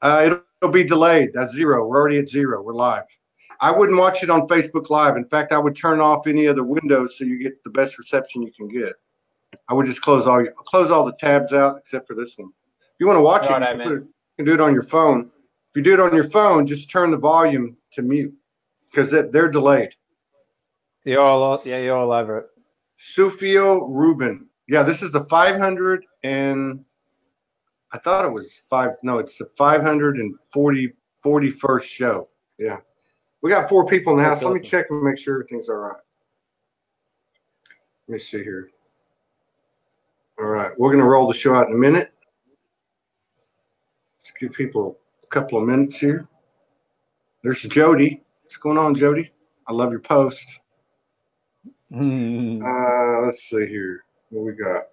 It'll be delayed. That's 0. We're already at 0. We're live. I wouldn't watch it on Facebook Live. In fact, I would turn off any other windows so you get the best reception you can get. I would just close all the tabs out except for this one. If you want to watch it, you can do it on your phone. If you do it on your phone, just turn the volume to mute because they're delayed. You're all over it. Sufio Rubin. Yeah, this is the 500 and I thought it was it's the 541st show. Yeah. We got 4 people in the house. Let me check and make sure everything's all right. Let me see here. All right. We're going to roll the show out in a minute. Let's give people a couple of minutes here. There's Jody. What's going on, Jody? I love your post. Let's see here. What we got?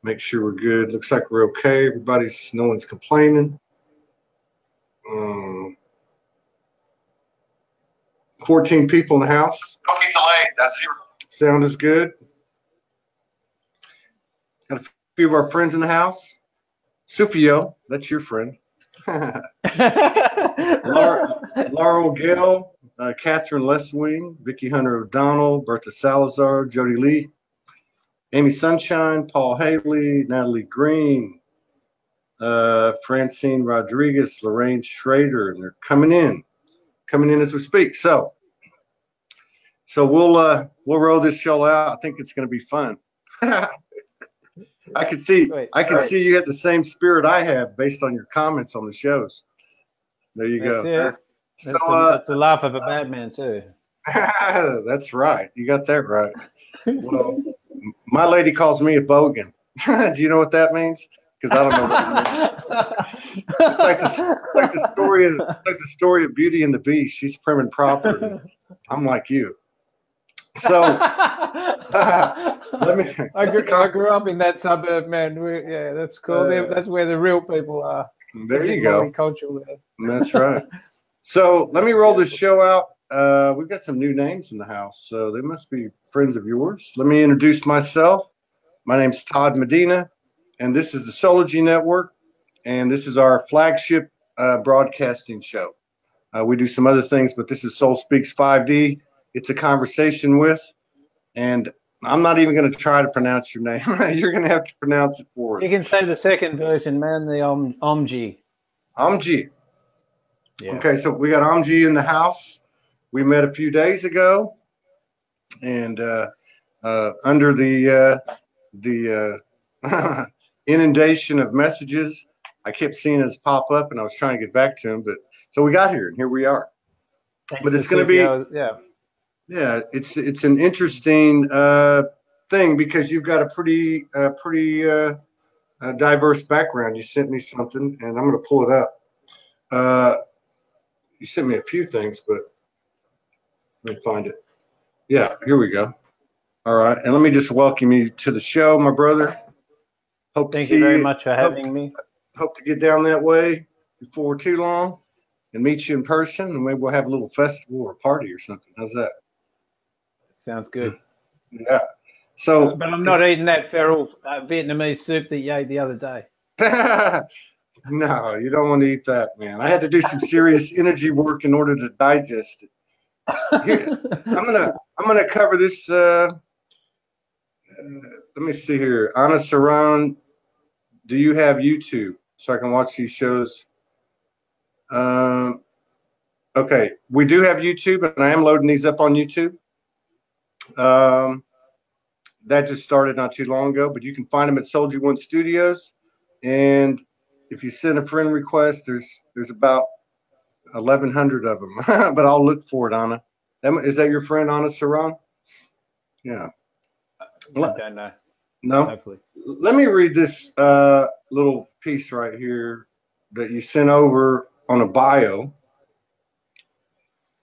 Make sure we're good. Looks like we're okay. No one's complaining. 14 people in the house. Don't be delayed. That's 0. Sound is good. Got a few of our friends in the house. Sufio, that's your friend. Laurel Gale, Catherine Leswing, Vicki Hunter O'Donnell, Bertha Salazar, Jody Lee, Amy Sunshine, Paul Haley, Natalie Green, Francine Rodriguez, Lorraine Schrader, and they're coming in as we speak. So we'll roll this show out. I think it's going to be fun. I can see you have the same spirit I have based on your comments on the shows. There you go. That's the laugh of a bad man too. That's right. You got that right. Well, my lady calls me a bogan. Do you know what that means? Because I don't know what it means. It's like the story of Beauty and the Beast. She's prim and proper. I'm like you. So I grew up in that suburb, man. That's cool. That's where the real people are. There you go. Cultural there. That's right. So let me roll this show out. We've got some new names in the house, so they must be friends of yours. Let me introduce myself. My name's Todd Medina, and this is the Soulogy Network, and this is our flagship broadcasting show. We do some other things, but this is Soul Speaks 5D. It's a conversation with, and I'm not even going to try to pronounce your name. You're going to have to pronounce it for us. You can say the second version, man, the Omji. Omji. Yeah. Okay, so we got Omji in the house. We met a few days ago, and under the inundation of messages, I kept seeing his pop up, and I was trying to get back to him. But so we got here, and here we are. But it's going to be it's an interesting thing because you've got a pretty diverse background. You sent me something, and I'm going to pull it up. You sent me a few things, but let me find it. Yeah, here we go. All right, and let me just welcome you to the show, my brother. Thank you very much for having me. Hope to get down that way before too long and meet you in person, and maybe we'll have a little festival or a party or something. How's that? Sounds good. Yeah. So, but I'm not eating that feral Vietnamese soup that you ate the other day. No, you don't want to eat that, man. I had to do some serious energy work in order to digest it. Here, I'm gonna cover this. Let me see here. Anna Saran, do you have YouTube so I can watch these shows? Okay, we do have YouTube, and I am loading these up on YouTube. That just started not too long ago, but you can find them at SoulogyOneStudios. And if you send a friend request, there's about 1,100 of them. But I'll look for it, Anna. Is that your friend, Anna Saran? Yeah. I don't know. No? Hopefully. Let me read this little piece right here that you sent over on a bio.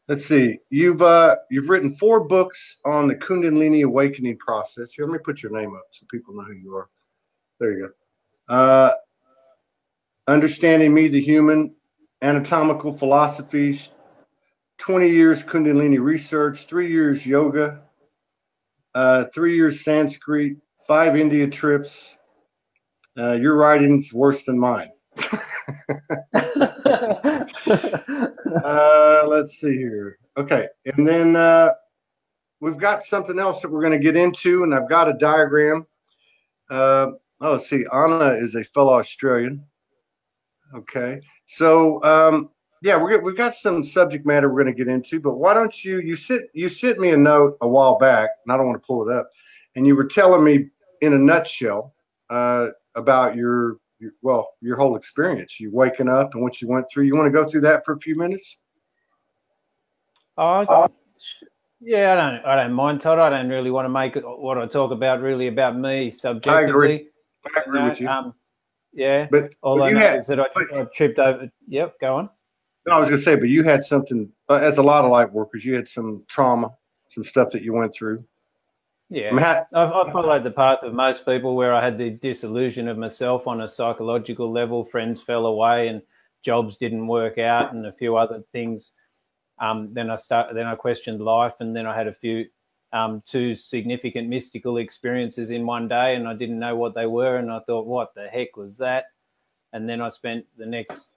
Let's see. You've written 4 books on the Kundalini awakening process. Here, let me put your name up so people know who you are. There you go. Understanding Me, the Human, Anatomical Philosophies, 20 years Kundalini research, 3 years yoga, 3 years Sanskrit, 5 India trips. Your writing's worse than mine. Let's see here. Okay, and then we've got something else that we're going to get into, and I've got a diagram. Let's see. Anna is a fellow Australian. Okay, so yeah, we've got some subject matter we're going to get into, but why don't you sent me a note a while back, and I don't want to pull it up, and you were telling me in a nutshell about your whole experience, you waking up and what you went through. You want to go through that for a few minutes? Oh, yeah, I don't mind, Todd. I don't really want to make it what I talk about really about me subjectively. I agree with you. Yeah, but all I know is that I tripped over. Yep, go on. No, I was going to say, but you had something, as a lot of light workers, you had some trauma, some stuff that you went through. Yeah, I followed the path of most people, where I had the disillusion of myself on a psychological level. Friends fell away, and jobs didn't work out, and a few other things. Then I questioned life, and then I had a few two significant mystical experiences in one day, and I didn't know what they were, and I thought, what the heck was that? And then I spent the next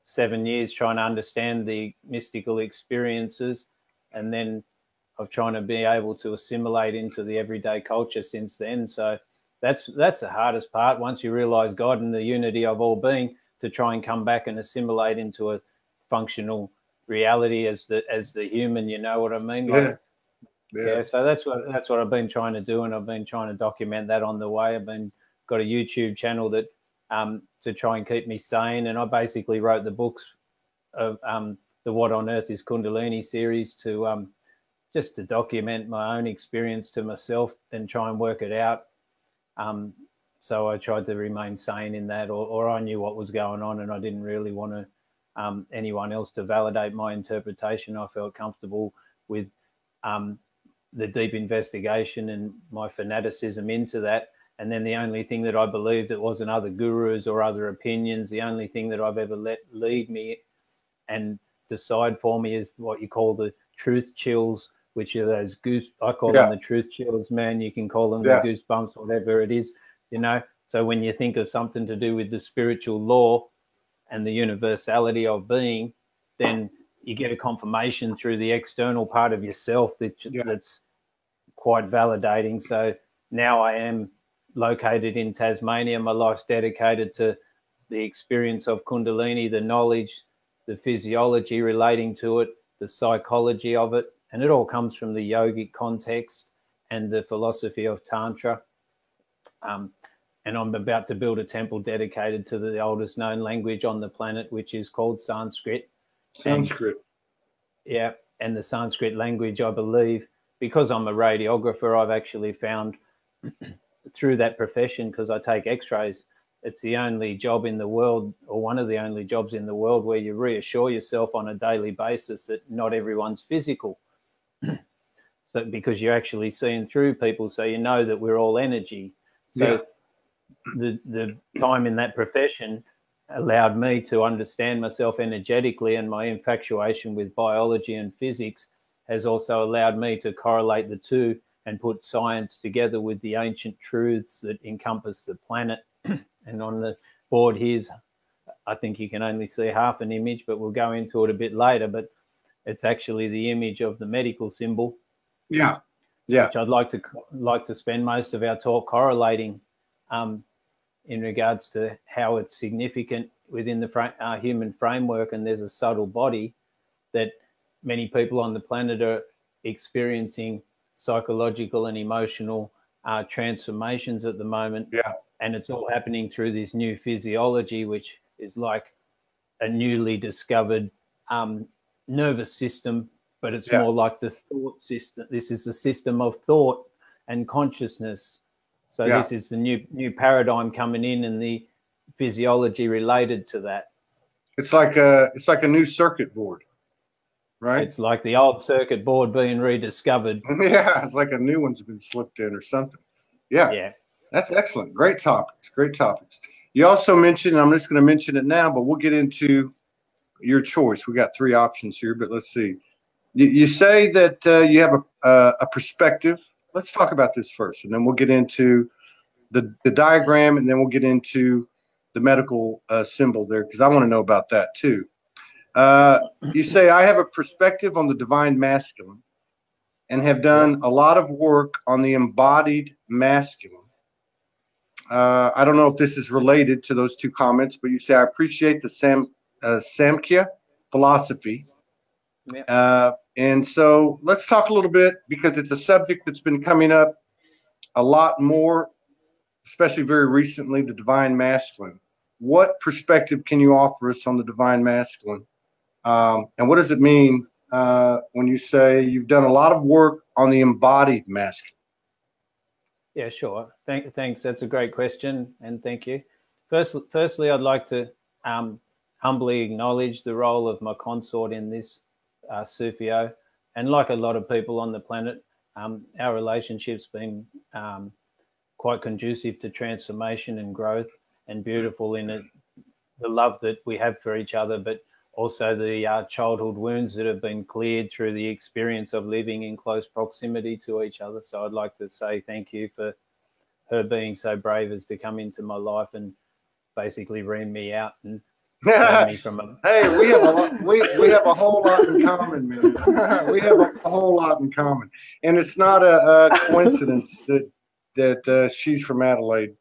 7 years trying to understand the mystical experiences, and then of trying to be able to assimilate into the everyday culture since then. So that's the hardest part, once you realize God and the unity of all being, to try and come back and assimilate into a functional reality as the human, you know what I mean? Like, yeah. So that's what I've been trying to do, and I've been trying to document that on the way. I've got a YouTube channel that to try and keep me sane, and I basically wrote the books of the What on Earth is Kundalini series to just to document my own experience to myself and try and work it out. So I tried to remain sane in that, or I knew what was going on, and I didn't really want to anyone else to validate my interpretation. I felt comfortable with the deep investigation and my fanaticism into that. And then the only thing that I believed, it wasn't other gurus or other opinions. The only thing that I've ever let lead me and decide for me is what you call the truth chills, which are those I call them the truth chills, man. You can call them the goosebumps, whatever it is, you know. So when you think of something to do with the spiritual law and the universality of being, then you get a confirmation through the external part of yourself that's quite validating. So now I am located in Tasmania. My life's dedicated to the experience of Kundalini, the knowledge, the physiology relating to it, the psychology of it, and it all comes from the yogic context and the philosophy of Tantra. And I'm about to build a temple dedicated to the oldest known language on the planet, which is called Sanskrit. And the Sanskrit language, I believe, because I'm a radiographer, I've actually found through that profession, because I take x-rays, it's the only job in the world, or one of the only jobs in the world, where you reassure yourself on a daily basis that not everyone's physical. So because you're actually seeing through people, so you know that we're all energy. So the time in that profession allowed me to understand myself energetically, and my infatuation with biology and physics has also allowed me to correlate the two and put science together with the ancient truths that encompass the planet. And on the board here's, I think you can only see half an image, but we'll go into it a bit later, but it's actually the image of the medical symbol. Which I'd like to spend most of our talk correlating in regards to how it's significant within the human framework. And there's a subtle body that many people on the planet are experiencing psychological and emotional transformations at the moment. And it's all happening through this new physiology, which is like a newly discovered nervous system, but it's more like the thought system. This is the system of thought and consciousness. So this is the new paradigm coming in, and the physiology related to that. It's like a new circuit board, right? It's like the old circuit board being rediscovered. It's like a new one's been slipped in or something. That's excellent. Great topics. You also mentioned, I'm just going to mention it now, but we'll get into your choice. We got 3 options here, but let's see. You say that you have a perspective. Let's talk about this first, and then we'll get into the diagram, and then we'll get into the medical symbol there, because I want to know about that too. You say, I have a perspective on the divine masculine and have done a lot of work on the embodied masculine. I don't know if this is related to those two comments, but you say, I appreciate the Samkhya philosophy. And so let's talk a little bit, because it's a subject that's been coming up a lot more, especially very recently, the divine masculine. What perspective can you offer us on the divine masculine? And what does it mean when you say you've done a lot of work on the embodied masculine? Yeah, sure. Thanks. That's a great question, and thank you. Firstly, I'd like to humbly acknowledge the role of my consort in this, Sufio. And like a lot of people on the planet, our relationship's been quite conducive to transformation and growth, and beautiful in it, the love that we have for each other, but also the childhood wounds that have been cleared through the experience of living in close proximity to each other. So I'd like to say thank you for her being so brave as to come into my life and basically ream me out and turn me from a... Hey, we have a whole lot in common, man. We have a whole lot in common. And it's not a coincidence that she's from Adelaide,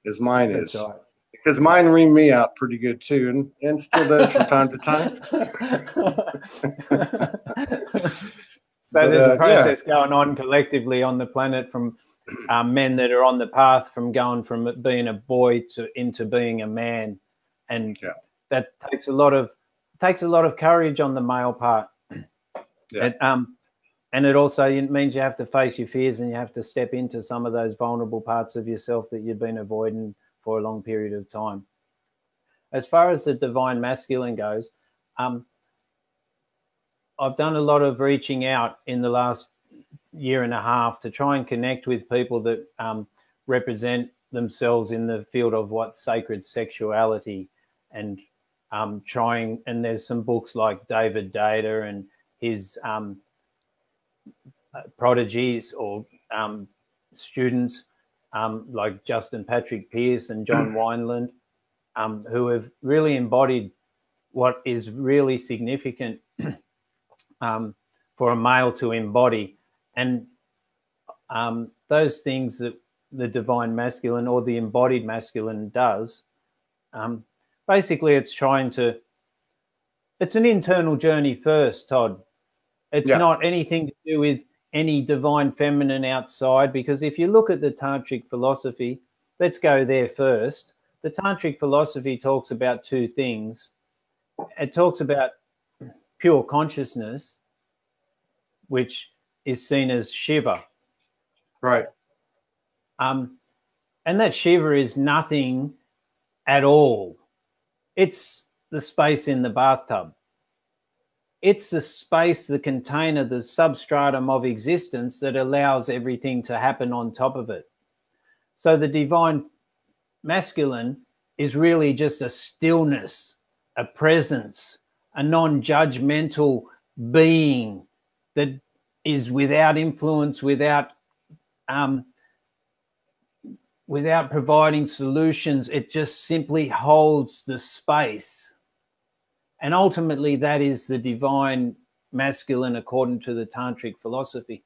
as mine is. That's right. Because mine reamed me out pretty good too, and still does from time to time. So there's a process going on collectively on the planet, from men that are on the path from going from being a boy into being a man, and that takes a lot of courage on the male part. And it also means you have to face your fears, and you have to step into some of those vulnerable parts of yourself that you've been avoiding for a long period of time. As far as the divine masculine goes, I've done a lot of reaching out in the last year and a half to try and connect with people that represent themselves in the field of what's sacred sexuality, and and there's some books like David Data and his prodigies or students, like Justin Patrick Pierce and John Wineland, who have really embodied what is really significant for a male to embody. And those things that the divine masculine or the embodied masculine does, basically it's an internal journey first, Todd. It's not anything to do with any divine feminine outside, because if you look at the tantric philosophy, let's go there first. The tantric philosophy talks about two things. It talks about pure consciousness, which is seen as Shiva. Right. And that Shiva is nothing at all. It's the space in the bathtub. It's the space, the container, the substratum of existence that allows everything to happen on top of it. So the divine masculine is really just a stillness, a presence, a non-judgmental being that is without influence, without providing solutions. It just simply holds the space. And ultimately, that is the divine masculine according to the tantric philosophy.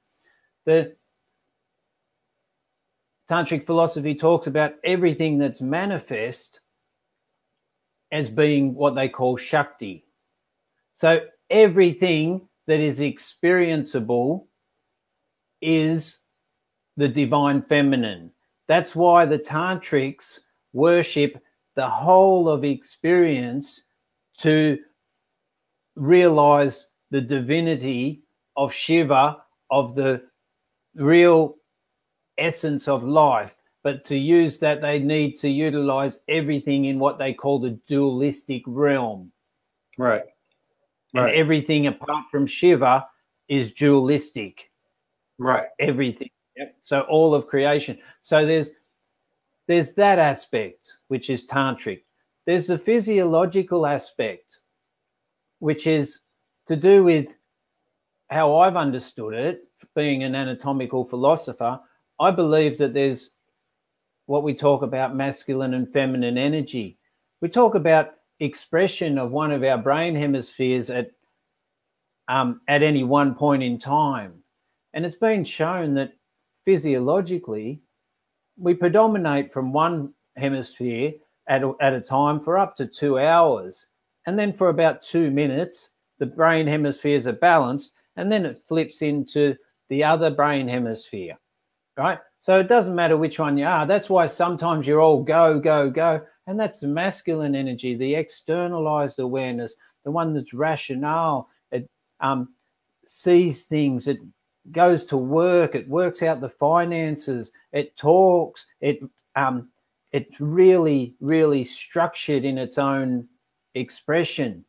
The tantric philosophy talks about everything that's manifest as being what they call Shakti. So everything that is experienceable is the divine feminine. That's why the tantrics worship the whole of experience to realize the divinity of Shiva, of the real essence of life. But to use that, they need to utilize everything in what they call the dualistic realm. Right. And everything apart from Shiva is dualistic. Right. Everything. Yep. So all of creation. So there's that aspect, which is tantric. There's the physiological aspect, which is to do with how I've understood it, being an anatomical philosopher. I believe that there's what we talk about masculine and feminine energy. We talk about expression of one of our brain hemispheres at any one point in time. And it's been shown that physiologically, we predominate from one hemisphere at a time for up to 2 hours. And then for about 2 minutes, the brain hemispheres are balanced, and then it flips into the other brain hemisphere, right? So it doesn't matter which one you are. That's why sometimes you're all go, go, go. And that's the masculine energy, the externalized awareness, the one that's rational. It sees things. It goes to work. It works out the finances. It talks. It's really, really structured in its own expression.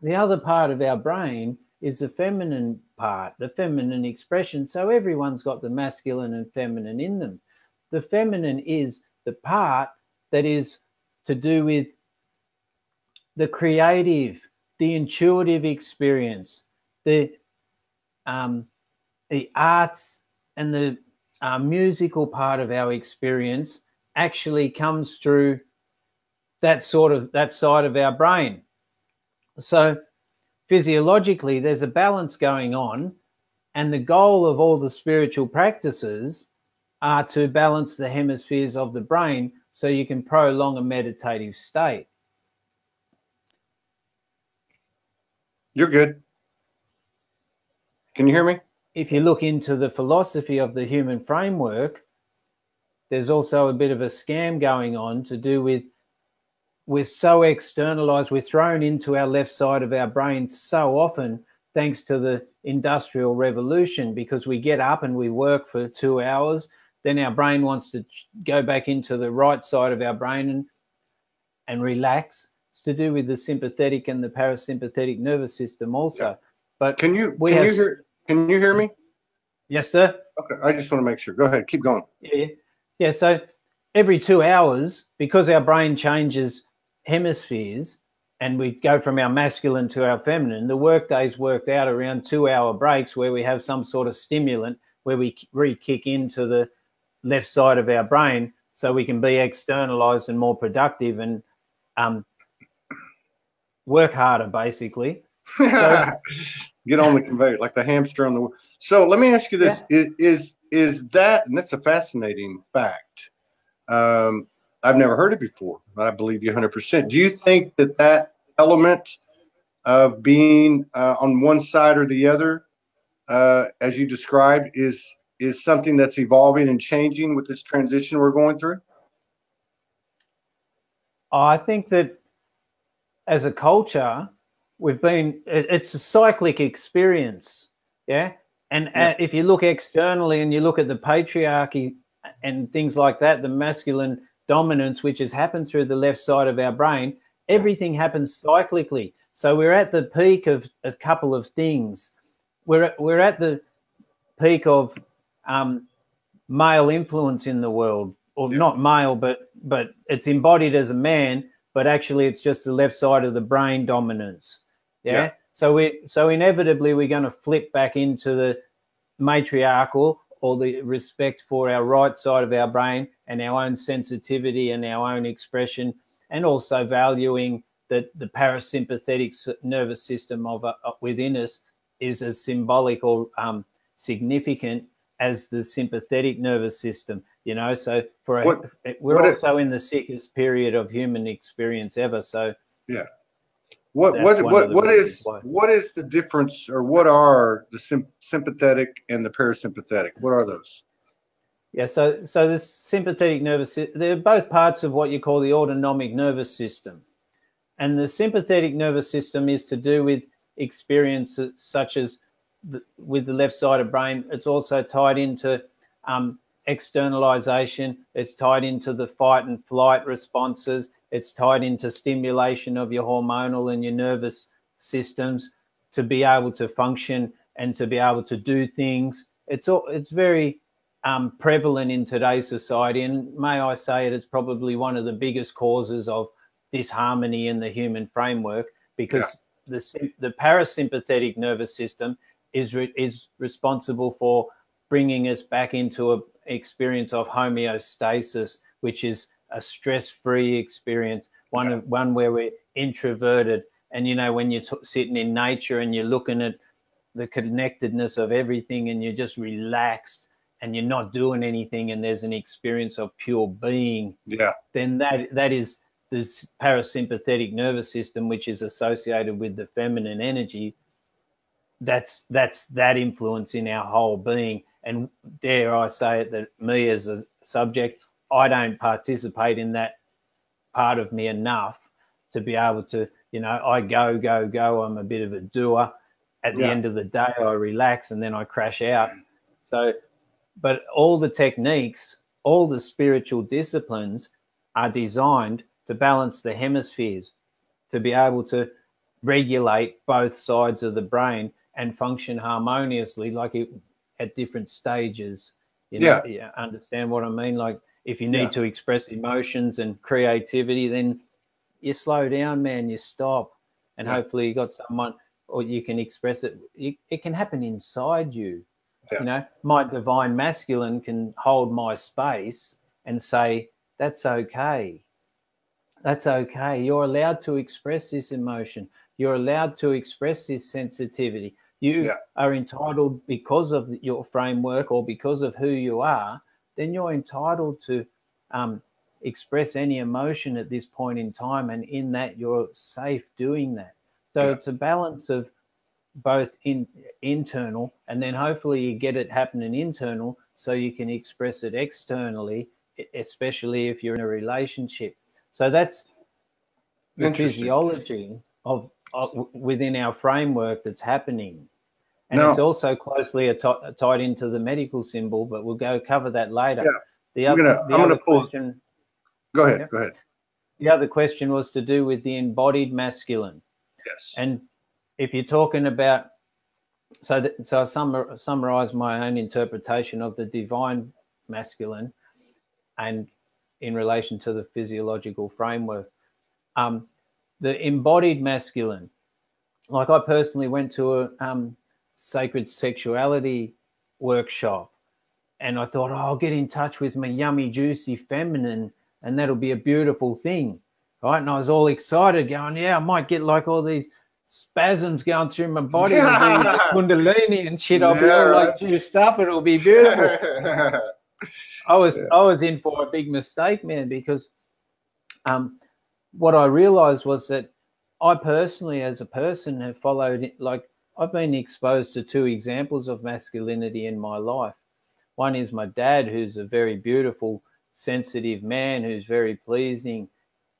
The other part of our brain is the feminine part, the feminine expression. So everyone's got the masculine and feminine in them. The feminine is the part that is to do with the creative, the intuitive experience, the arts and the musical part of our experience actually comes through that side of our brain. So physiologically, there's a balance going on, and the goal of all the spiritual practices are to balance the hemispheres of the brain so you can prolong a meditative state. You're good. Can you hear me? If you look into the philosophy of the human framework, there's also a bit of a scam going on to do with we're so externalized, we're thrown into our left side of our brain so often thanks to the Industrial Revolution, because we get up and we work for 2 hours, then our brain wants to go back into the right side of our brain and relax. It's to do with the sympathetic and the parasympathetic nervous system also. Yeah. But can you hear me? Yes, sir. Okay, I just want to make sure. Go ahead, keep going. Yeah. So every 2 hours, because our brain changes hemispheres and we go from our masculine to our feminine, the workday's worked out around 2 hour breaks where we have some sort of stimulant where we re-kick into the left side of our brain so we can be externalized and more productive and work harder, basically. So, get on the conveyor like the hamster on the. So let me ask you this: is that? And that's a fascinating fact. I've never heard it before, but I believe you 100%. Do you think that element of being on one side or the other, as you described, is something that's evolving and changing with this transition we're going through? I think that as a culture, it's a cyclic experience, yeah? And if you look externally and you look at the patriarchy and things like that, the masculine dominance, which has happened through the left side of our brain, everything happens cyclically. So we're at the peak of a couple of things. We're at the peak of male influence in the world, or not male, but it's embodied as a man, but actually it's just the left side of the brain dominance. Yeah. So inevitably we're going to flip back into the matriarchal, or the respect for our right side of our brain and our own sensitivity and our own expression, and also valuing that the parasympathetic nervous system within us is as symbolic or significant as the sympathetic nervous system, you know. So we're also in the sickest period of human experience ever. So what is the difference, or what are the sympathetic and the parasympathetic? What are those? Yeah, so the sympathetic nervous system, they're both parts of what you call the autonomic nervous system. And the sympathetic nervous system is to do with experiences such as with the left side of brain. It's also tied into externalization. It's tied into the fight and flight responses. It's tied into stimulation of your hormonal and your nervous systems to be able to function and to be able to do things. It's very prevalent in today's society, and may I say it's probably one of the biggest causes of disharmony in the human framework, because the parasympathetic nervous system is responsible for bringing us back into an experience of homeostasis, which is a stress-free experience, one where we're introverted. And, you know, when you're sitting in nature and you're looking at the connectedness of everything and you're just relaxed and you're not doing anything and there's an experience of pure being, then that is this parasympathetic nervous system, which is associated with the feminine energy. That's that influence in our whole being. And dare I say it, that me as a subject, I don't participate in that part of me enough to be able to, you know, I go. I'm a bit of a doer. At the end of the day, I relax and then I crash out. So, but all the techniques, all the spiritual disciplines are designed to balance the hemispheres, to be able to regulate both sides of the brain and function harmoniously, like at different stages. You know, you understand what I mean? Like if you need to express emotions and creativity, then you slow down, man, you stop, and hopefully you got someone, or you can express it. It can happen inside you. You know, my divine masculine can hold my space and say, that's okay. That's okay. You're allowed to express this emotion. You're allowed to express this sensitivity. You are entitled, because of your framework or because of who you are, then you're entitled to express any emotion at this point in time, and in that you're safe doing that. So it's a balance of both internal, and then hopefully you get it happening internal so you can express it externally, especially if you're in a relationship. So that's the physiology of within our framework that's happening. And it's also closely tied into the medical symbol, but we'll cover that later. The other question. Go ahead. The other question was to do with the embodied masculine. Yes. And if you're talking about, so I summarize my own interpretation of the divine masculine, and in relation to the physiological framework, the embodied masculine, like I personally went to a sacred sexuality workshop, and I thought, I'll get in touch with my yummy, juicy feminine, and that'll be a beautiful thing, right? And I was all excited, going, I might get like all these spasms going through my body, kundalini and shit. I'll be all like juiced up. It'll be beautiful. I was in for a big mistake, man, because what I realized was that I personally, as a person, have followed, like, I've been exposed to two examples of masculinity in my life. One is my dad, who's a very beautiful, sensitive man, who's very pleasing,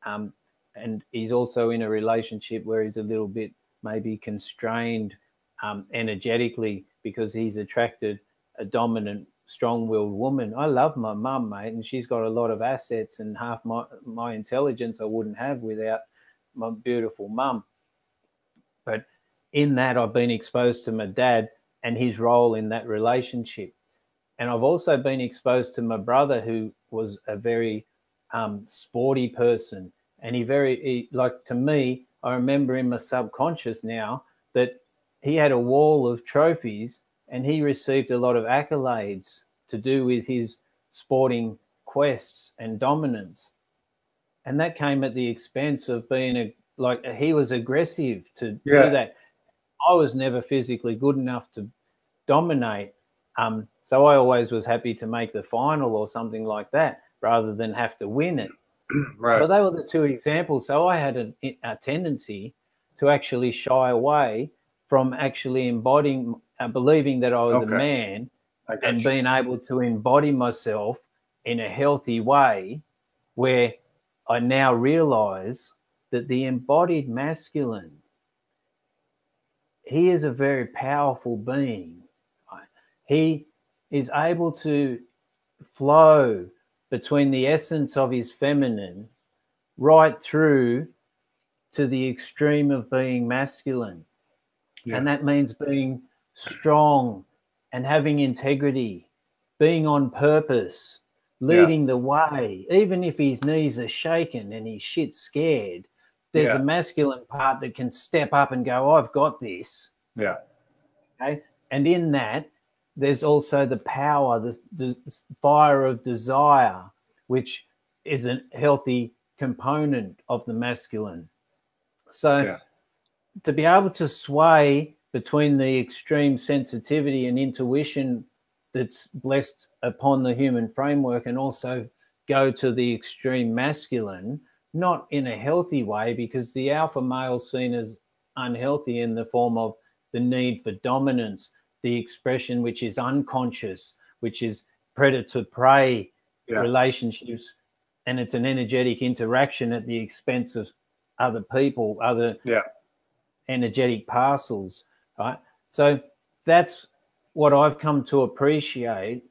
and he's also in a relationship where he's a little bit maybe constrained energetically, because he's attracted a dominant, strong-willed woman. I love my mum, mate, and she's got a lot of assets and half my intelligence I wouldn't have without my beautiful mum. But in that, I've been exposed to my dad and his role in that relationship. And I've also been exposed to my brother, who was a very sporty person. And he like, to me, I remember in my subconscious now that he had a wall of trophies, and he received a lot of accolades to do with his sporting quests and dominance. And that came at the expense of being he was aggressive to do that. I was never physically good enough to dominate. So I always was happy to make the final or something like that, rather than have to win it. Right. But they were the two examples. So I had a tendency to actually shy away from actually embodying, believing that I was a man, and being able to embody myself in a healthy way, where I now realize that the embodied masculine, he is a very powerful being. He is able to flow between the essence of his feminine right through to the extreme of being masculine. And that means being strong and having integrity, being on purpose, leading the way. Even if his knees are shaken and he's shit scared, there's a masculine part that can step up and go, I've got this. Okay. And in that, there's also the power, the fire of desire, which is a healthy component of the masculine. So to be able to sway between the extreme sensitivity and intuition that's blessed upon the human framework, and also go to the extreme masculine, not in a healthy way, because the alpha male's seen as unhealthy in the form of the need for dominance, the expression which is unconscious, which is predator-prey relationships, and it's an energetic interaction at the expense of other people, other energetic parcels, right? So that's what I've come to appreciate,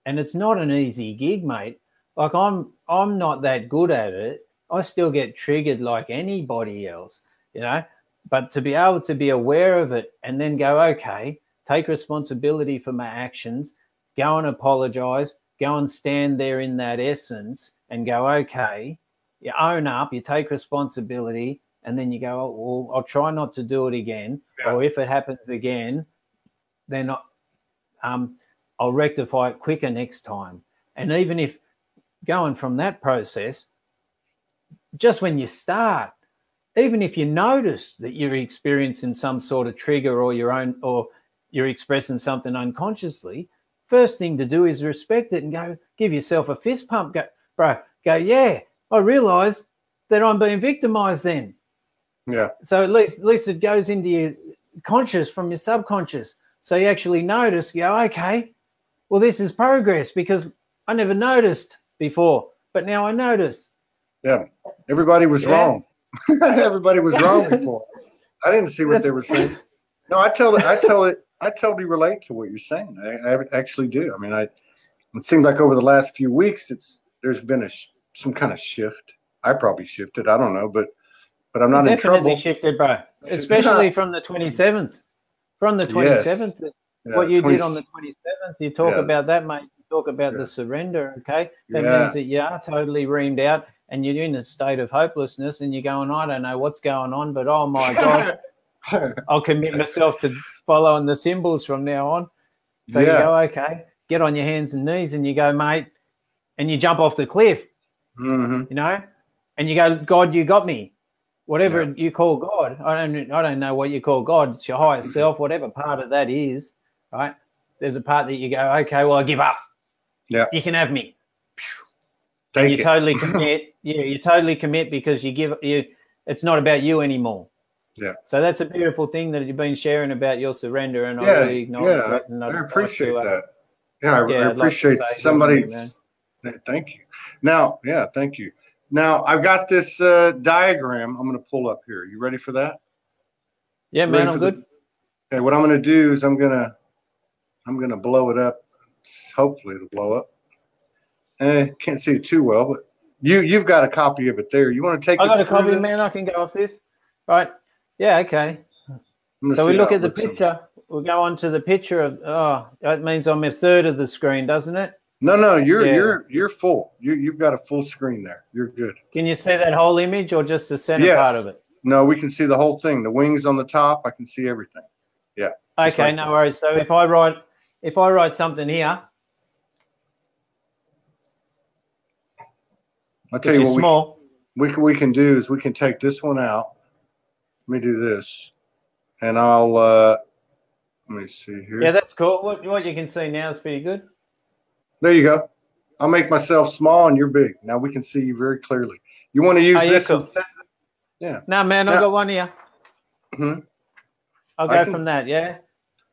and it's not an easy gig, mate. Like I'm not that good at it. I still get triggered like anybody else, you know, but to be able to be aware of it and then go, okay, take responsibility for my actions, go and apologize, go and stand there in that essence and go, okay, you own up, you take responsibility, and then you go, oh, well, I'll try not to do it again. Or if it happens again, then I'll rectify it quicker next time. And even if going from that process, just when you start, even if you notice that you're experiencing some sort of trigger or you're expressing something unconsciously, first thing to do is respect it and go, give yourself a fist pump. Go, bro, go, yeah, I realise that I'm being victimised then. Yeah. So at least it goes into your conscious from your subconscious. So you actually notice, you go, okay, well, this is progress because I never noticed before, but now I notice. Yeah. Everybody was wrong. Everybody was wrong before. I didn't see what they were saying. No, I totally relate to what you're saying. I actually do. I mean, it seems like over the last few weeks, there's been some kind of shift. I probably shifted. I don't know, but I'm not in trouble. Definitely shifted, bro. Especially from the 27th. From the 27th, what you did on the 27th, you talk about that, mate. You talk about the surrender, okay? That means that you are totally reamed out and you're in a state of hopelessness and you're going, I don't know what's going on, but oh my God, I'll commit myself to following the symbols from now on. So you go, okay, get on your hands and knees and you go, mate, and you jump off the cliff, you know, and you go, God, you got me. Whatever you call God, I don't know what you call God. It's your higher self, whatever part of that is, right? There's a part that you go, okay, well, I give up. Yeah, you can have me. And you totally commit. Yeah, you totally commit because it's not about you anymore. Yeah. So that's a beautiful thing that you've been sharing about your surrender, and I really acknowledge that. And I appreciate that. I appreciate somebody. Thank you. Now, thank you. Now, I've got this diagram I'm going to pull up here. You ready for that? Yeah, man, I'm good. Okay, what I'm going to do is I'm going to blow it up. Hopefully it'll blow up. Can't see it too well, but you've got a copy of it there. You want to take? I got a copy, man. I can go off this. Right? Yeah. Okay. So we look at the picture. We'll go on to the picture of. Oh, that means I'm a third of the screen, doesn't it? No, you're full. You've got a full screen there. You're good. Can you see that whole image or just the center part of it? No, we can see the whole thing. The wings on the top, I can see everything. Yeah. Okay, no worries. So if I write something here, I'll tell you what we can do is we can take this one out. Let me do this, and I'll let me see here. Yeah, that's cool. What you can see now is pretty good. There you go. I'll make myself small and you're big. Now we can see you very clearly. You want to use this instead? Yeah. No, man, I've got one here. I'll go from that, yeah?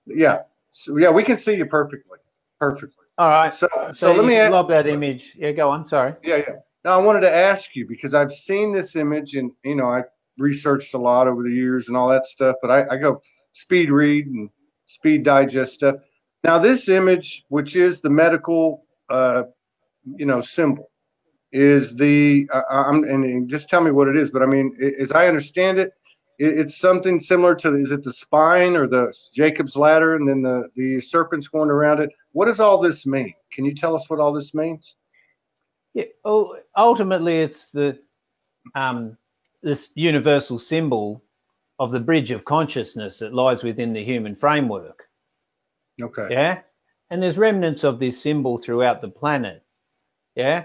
Yeah. So, yeah, we can see you perfectly. Perfectly. All right. So let me log that image. Yeah, go on. Sorry. Yeah. Now, I wanted to ask you, because I've seen this image and, I researched a lot over the years and all that stuff, but I go speed read and speed digest stuff. Now, this image, which is the medical, symbol, is and just tell me what it is. But I mean, as I understand it, it's something similar to, is it the spine or the Jacob's ladder, and then the serpents going around it? What does all this mean? Can you tell us what all this means? Yeah. Oh, ultimately, it's this universal symbol of the bridge of consciousness that lies within the human framework. Okay. Yeah. And there's remnants of this symbol throughout the planet. Yeah.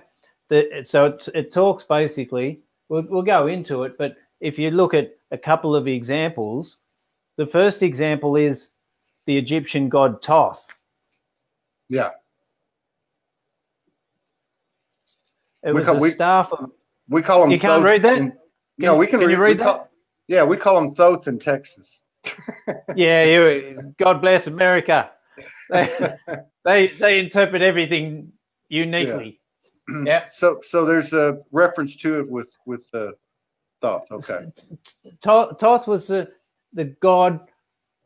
So it talks basically we'll go into it. But if you look at a couple of examples, the first example is the Egyptian god Thoth. Yeah. It was the staff of... We call him... You can't read that? No, we can read. You read that? Yeah, we call him Thoth in Texas. Yeah, God bless America. They interpret everything uniquely. Yeah. So there's a reference to it with Thoth. Okay. Thoth was the god,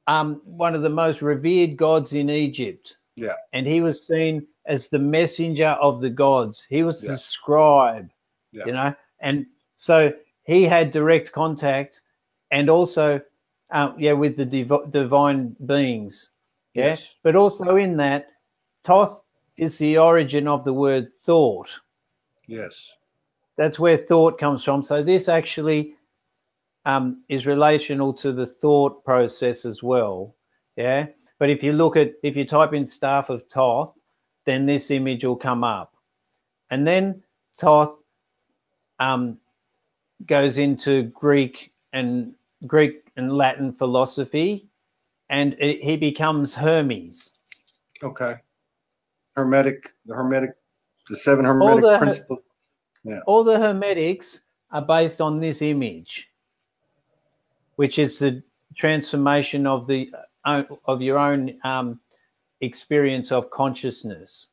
one of the most revered gods in Egypt. Yeah. And he was seen as the messenger of the gods. He was the scribe. Yeah. You know, and so he had direct contact, and also, with the divine beings. Yeah? Yes. But also in that, Thoth is the origin of the word thought. Yes. That's where thought comes from. So this actually is relational to the thought process as well. Yeah. But if you type in staff of Thoth, then this image will come up. And then Thoth goes into Greek and Latin philosophy, and he becomes Hermes. Okay. The 7 Hermetic principles. Yeah. All the Hermetics are based on this image, which is the transformation of your own experience of consciousness.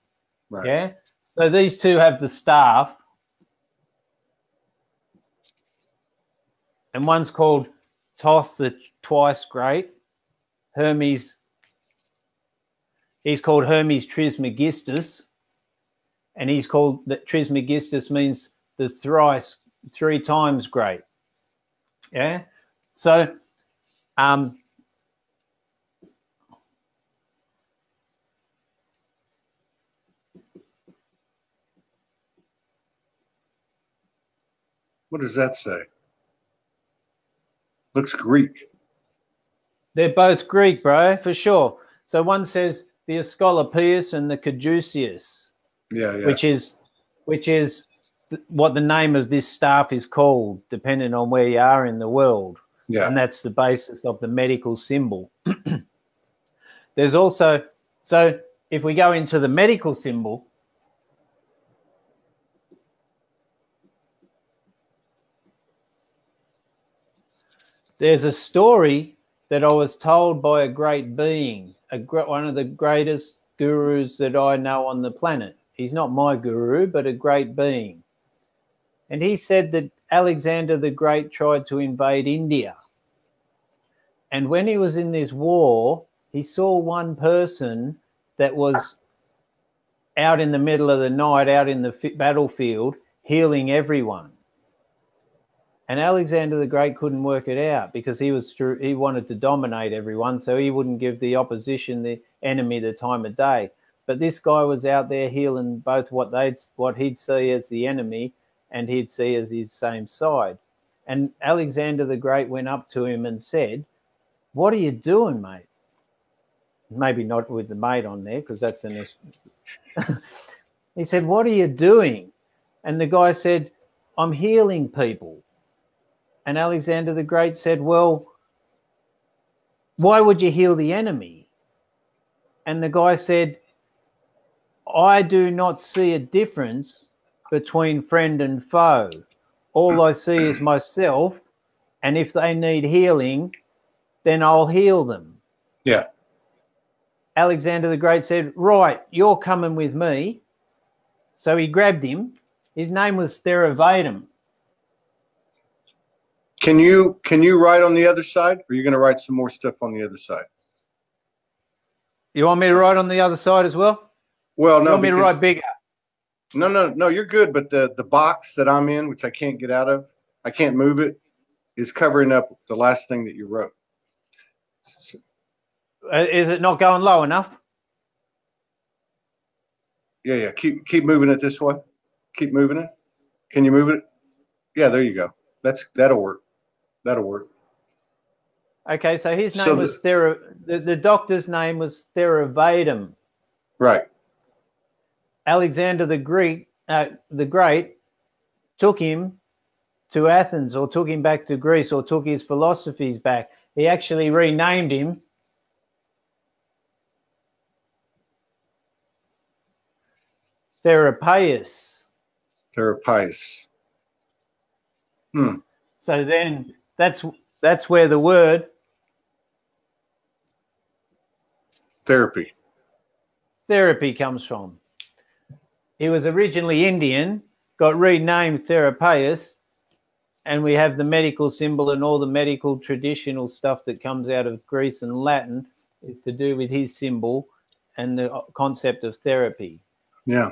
Right. Yeah. So these two have the staff, and one's called Thoth the Twice Great. Hermes. He's called Hermes Trismegistus, and he's called that Trismegistus means the 3 times great. Yeah. So what does that say? Looks Greek. They're both Greek, bro, for sure. So one says the Asclepius and the Caduceus. Yeah. Which is what the name of this staff is called, depending on where you are in the world. Yeah. And that's the basis of the medical symbol. There's also, so if we go into the medical symbol, there's a story that I was told by a great being, one of the greatest gurus that I know on the planet. He's not my guru, but a great being. And he said that Alexander the Great tried to invade India. And when he was in this war, he saw one person that was out in the middle of the night, out in the battlefield, healing everyone. And Alexander the Great couldn't work it out because he wanted to dominate everyone, so he wouldn't give the opposition, the enemy, the time of day. But this guy was out there healing both what he'd see as the enemy and he'd see as his same side. And Alexander the Great went up to him and said, "What are you doing, mate?" Maybe not with the mate on there, because that's an... He said, "What are you doing?" And the guy said, "I'm healing people." And Alexander the Great said, "Well, why would you heal the enemy?" And the guy said, "I do not see a difference between friend and foe. All I see is myself, and if they need healing, then I'll heal them." Yeah. Alexander the Great said, "Right, you're coming with me." So he grabbed him. His name was Theravadum. Can you write on the other side, or are you going to write some more stuff on the other side? You want me to write on the other side as well? Well, no. You want me to write bigger? No, you're good. But the box that I'm in, which I can't get out of, I can't move it, is covering up the last thing that you wrote. Is it not going low enough? Yeah. Keep moving it this way. Keep moving it. Can you move it? Yeah, there you go. That'll work. That'll work. Okay, so his name was the doctor's name was Theravadum. Right. Alexander the Great took him to Athens or took him back to Greece or took his philosophies back. He actually renamed him Therapeus. Therapeus. So then that's where the word therapy comes from. He was originally Indian, got renamed Therapeus, and we have the medical symbol and all the medical traditional stuff that comes out of Greece and Latin is to do with his symbol and the concept of therapy. Yeah.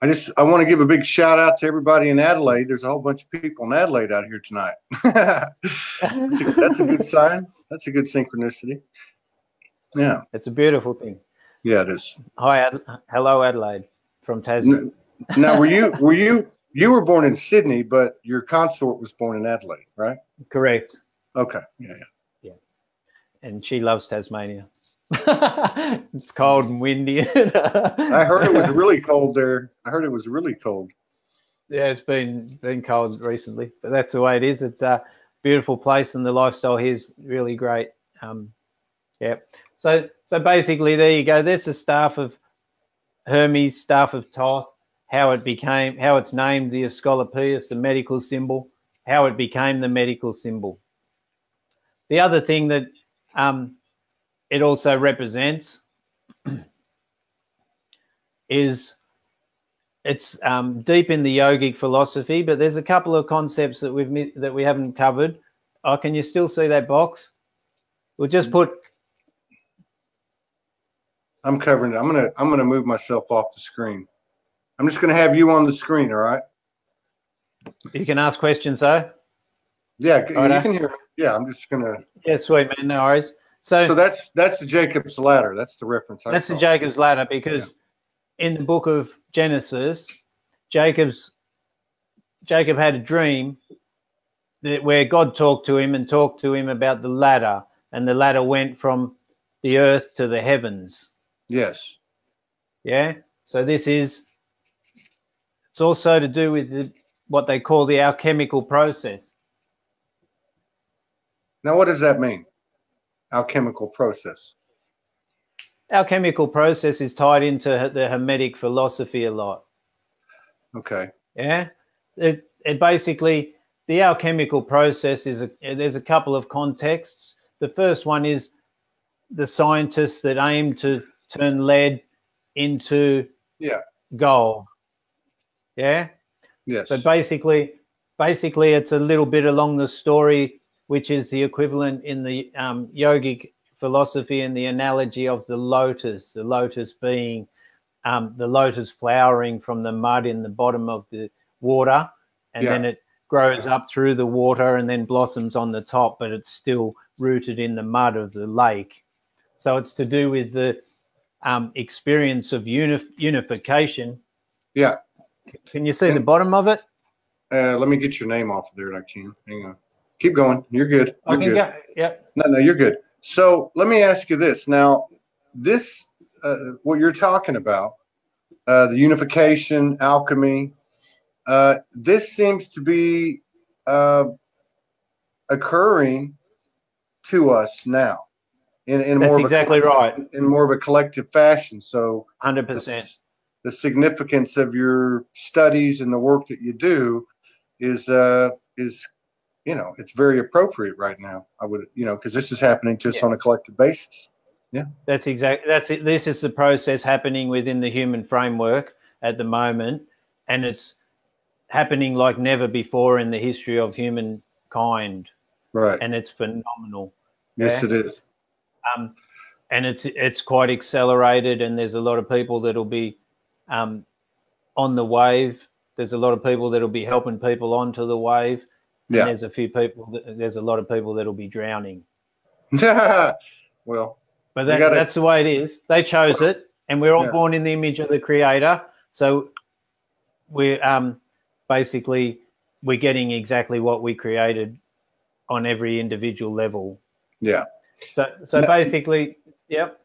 I want to give a big shout out to everybody in Adelaide. There's a whole bunch of people in Adelaide out here tonight. That's a good sign. That's a good synchronicity. Yeah. It's a beautiful thing. Yeah, it is. Hi, hello Adelaide from Tasmania. Now, you were born in Sydney, but your consort was born in Adelaide, right? Correct. Okay. Yeah. And she loves Tasmania. It's cold and windy. I heard it was really cold there. I heard it was really cold. Yeah, it's been cold recently, but that's the way it is. It's a beautiful place, and the lifestyle here is really great. Yeah. So basically, there you go. There's the staff of Hermes, staff of Thoth. How it's named the Asclepius, the medical symbol. How it became the medical symbol. The other thing that it also represents is it's deep in the yogic philosophy, but there's a couple of concepts that we haven't covered. Oh, can you still see that box? We'll just put. I'm covering it. I'm gonna move myself off the screen. I'm just gonna have you on the screen. All right. You can ask questions, though. Yeah, you can hear me. Yeah, I'm just gonna. Yeah, sweet man. No worries. So that's the Jacob's ladder. That's the reference. That's the Jacob's ladder, because in the book of Genesis, Jacob had a dream where God talked to him about the ladder, and the ladder went from the earth to the heavens. Yes. Yeah. So it's also to do with what they call the alchemical process. Now, what does that mean? Alchemical process. Alchemical process is tied into the Hermetic philosophy a lot. Okay. Yeah. It basically, the alchemical process there's a couple of contexts. The first one is the scientists that aim to turn lead into gold. Yeah. Yes. So basically it's a little bit along the story, which is the equivalent in the yogic philosophy and the analogy of the lotus being the lotus flowering from the mud in the bottom of the water, and then it grows up through the water and then blossoms on the top, but it's still rooted in the mud of the lake. So it's to do with the experience of unification. Yeah. Can you see the bottom of it? Let me get your name off of there. I can. Hang on. Keep going. You're good. You're good. Go. Yep. No, you're good. So let me ask you this. Now, this, what you're talking about, the unification, alchemy, this seems to be occurring to us now in more of exactly right. In more of a collective fashion. So 100%. The significance of your studies and the work that you do is it's very appropriate right now. I would, because this is happening to us on a collective basis. Yeah. That's it. This is the process happening within the human framework at the moment, and it's happening like never before in the history of humankind. Right. And it's phenomenal. Yes, it is. And it's quite accelerated, and there's a lot of people that'll be on the wave. There's a lot of people that'll be helping people onto the wave. And there's a lot of people that'll be drowning. Well, but that's the way it is. They chose it, and we're all born in the image of the Creator. So we're basically we're getting exactly what we created on every individual level. Yeah. So basically, yep.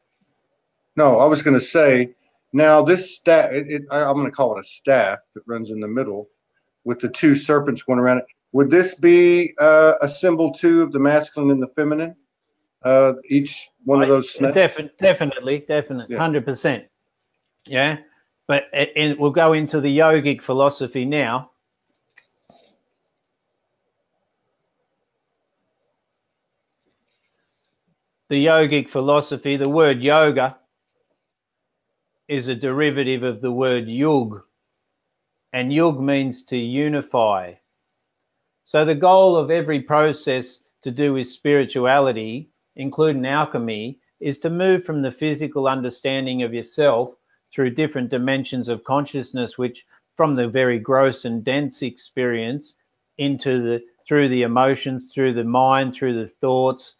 No, I was going to say, now this staff, I'm going to call it a staff that runs in the middle with the two serpents going around it. Would this be a symbol too of the masculine and the feminine? Each one of those snakes? Definitely, 100%. Yeah, but we'll go into the yogic philosophy now. The yogic philosophy, the word yoga is a derivative of the word yug, and yug means to unify. So the goal of every process to do with spirituality, including alchemy, is to move from the physical understanding of yourself through different dimensions of consciousness, which from the very gross and dense experience through the emotions, through the mind, through the thoughts,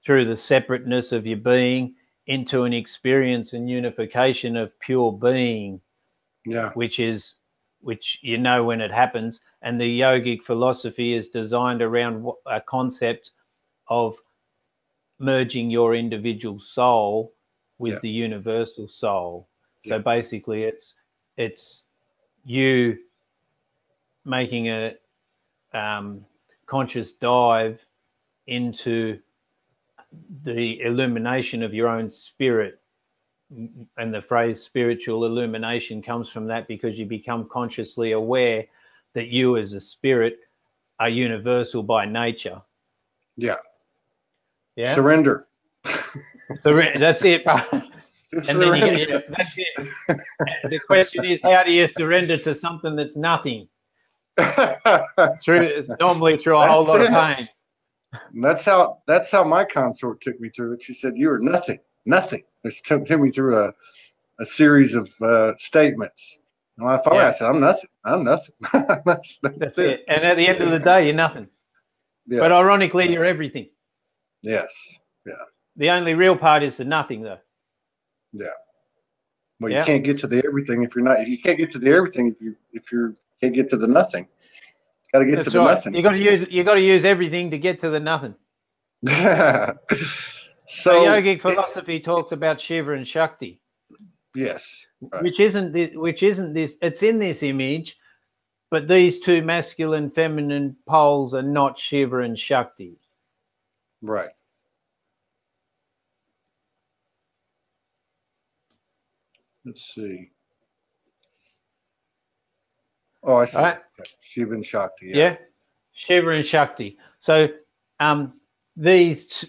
through the separateness of your being, into an experience and unification of pure being, which you know when it happens. And the yogic philosophy is designed around a concept of merging your individual soul with the universal soul. So basically it's you making a conscious dive into the illumination of your own spirit. And the phrase spiritual illumination comes from that, because you become consciously aware that you as a spirit are universal by nature. Yeah. Surrender. That's it. And then that's it. The question is, how do you surrender to something that's nothing? Normally through a whole lot of pain. And that's how my consort took me through it. She said, "You are nothing." It took me through a series of statements. And I said, "I'm nothing." That's it. And at the end of the day, you're nothing. Yeah. But ironically, you're everything. Yes. Yeah. The only real part is the nothing, though. Yeah. Well, you can't get to the everything if you're not. If you can't get to the everything if you can't get to the nothing. Got to get to the nothing. You got to use everything to get to the nothing. So yogic philosophy talks about Shiva and Shakti. Yes. Right. Which isn't this. It's in this image, but these two masculine, feminine poles are not Shiva and Shakti. Right. Let's see. Oh, I see. Right. Shiva and Shakti. Yeah. Shiva and Shakti. So these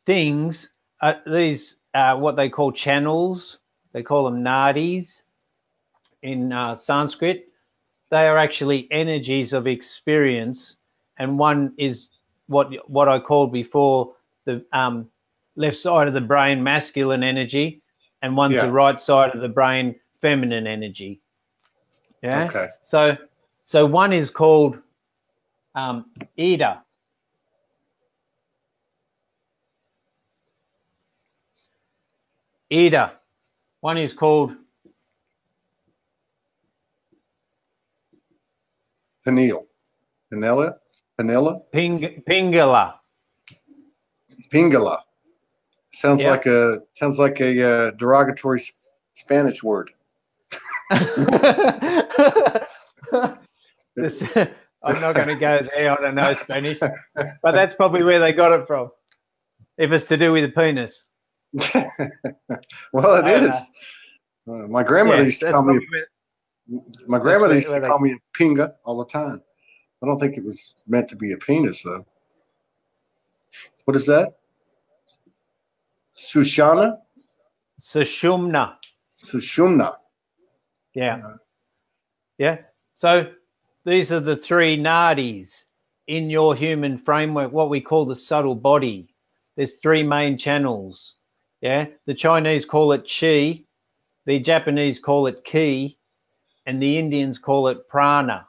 things, these what they call channels, they call them nadis in Sanskrit. They are actually energies of experience, and one is what I called before the left side of the brain, masculine energy, and one's the right side of the brain, feminine energy. Yeah. Okay. So one is called Ida. Ida. One is called Pingala. Pingala. Sounds like a derogatory Spanish word. I'm not going to go there. I don't know Spanish, but that's probably where they got it from. If it's to do with the penis. Well, it is. My grandmother used to call me. My grandmother used to call me a pinga all the time. I don't think it was meant to be a penis, though. What is that? Sushana? Sushumna. Sushumna. Yeah. Yeah. So these are the three nadis in your human framework, what we call the subtle body. There's three main channels. Yeah. The Chinese call it chi, the Japanese call it ki, and the Indians call it prana.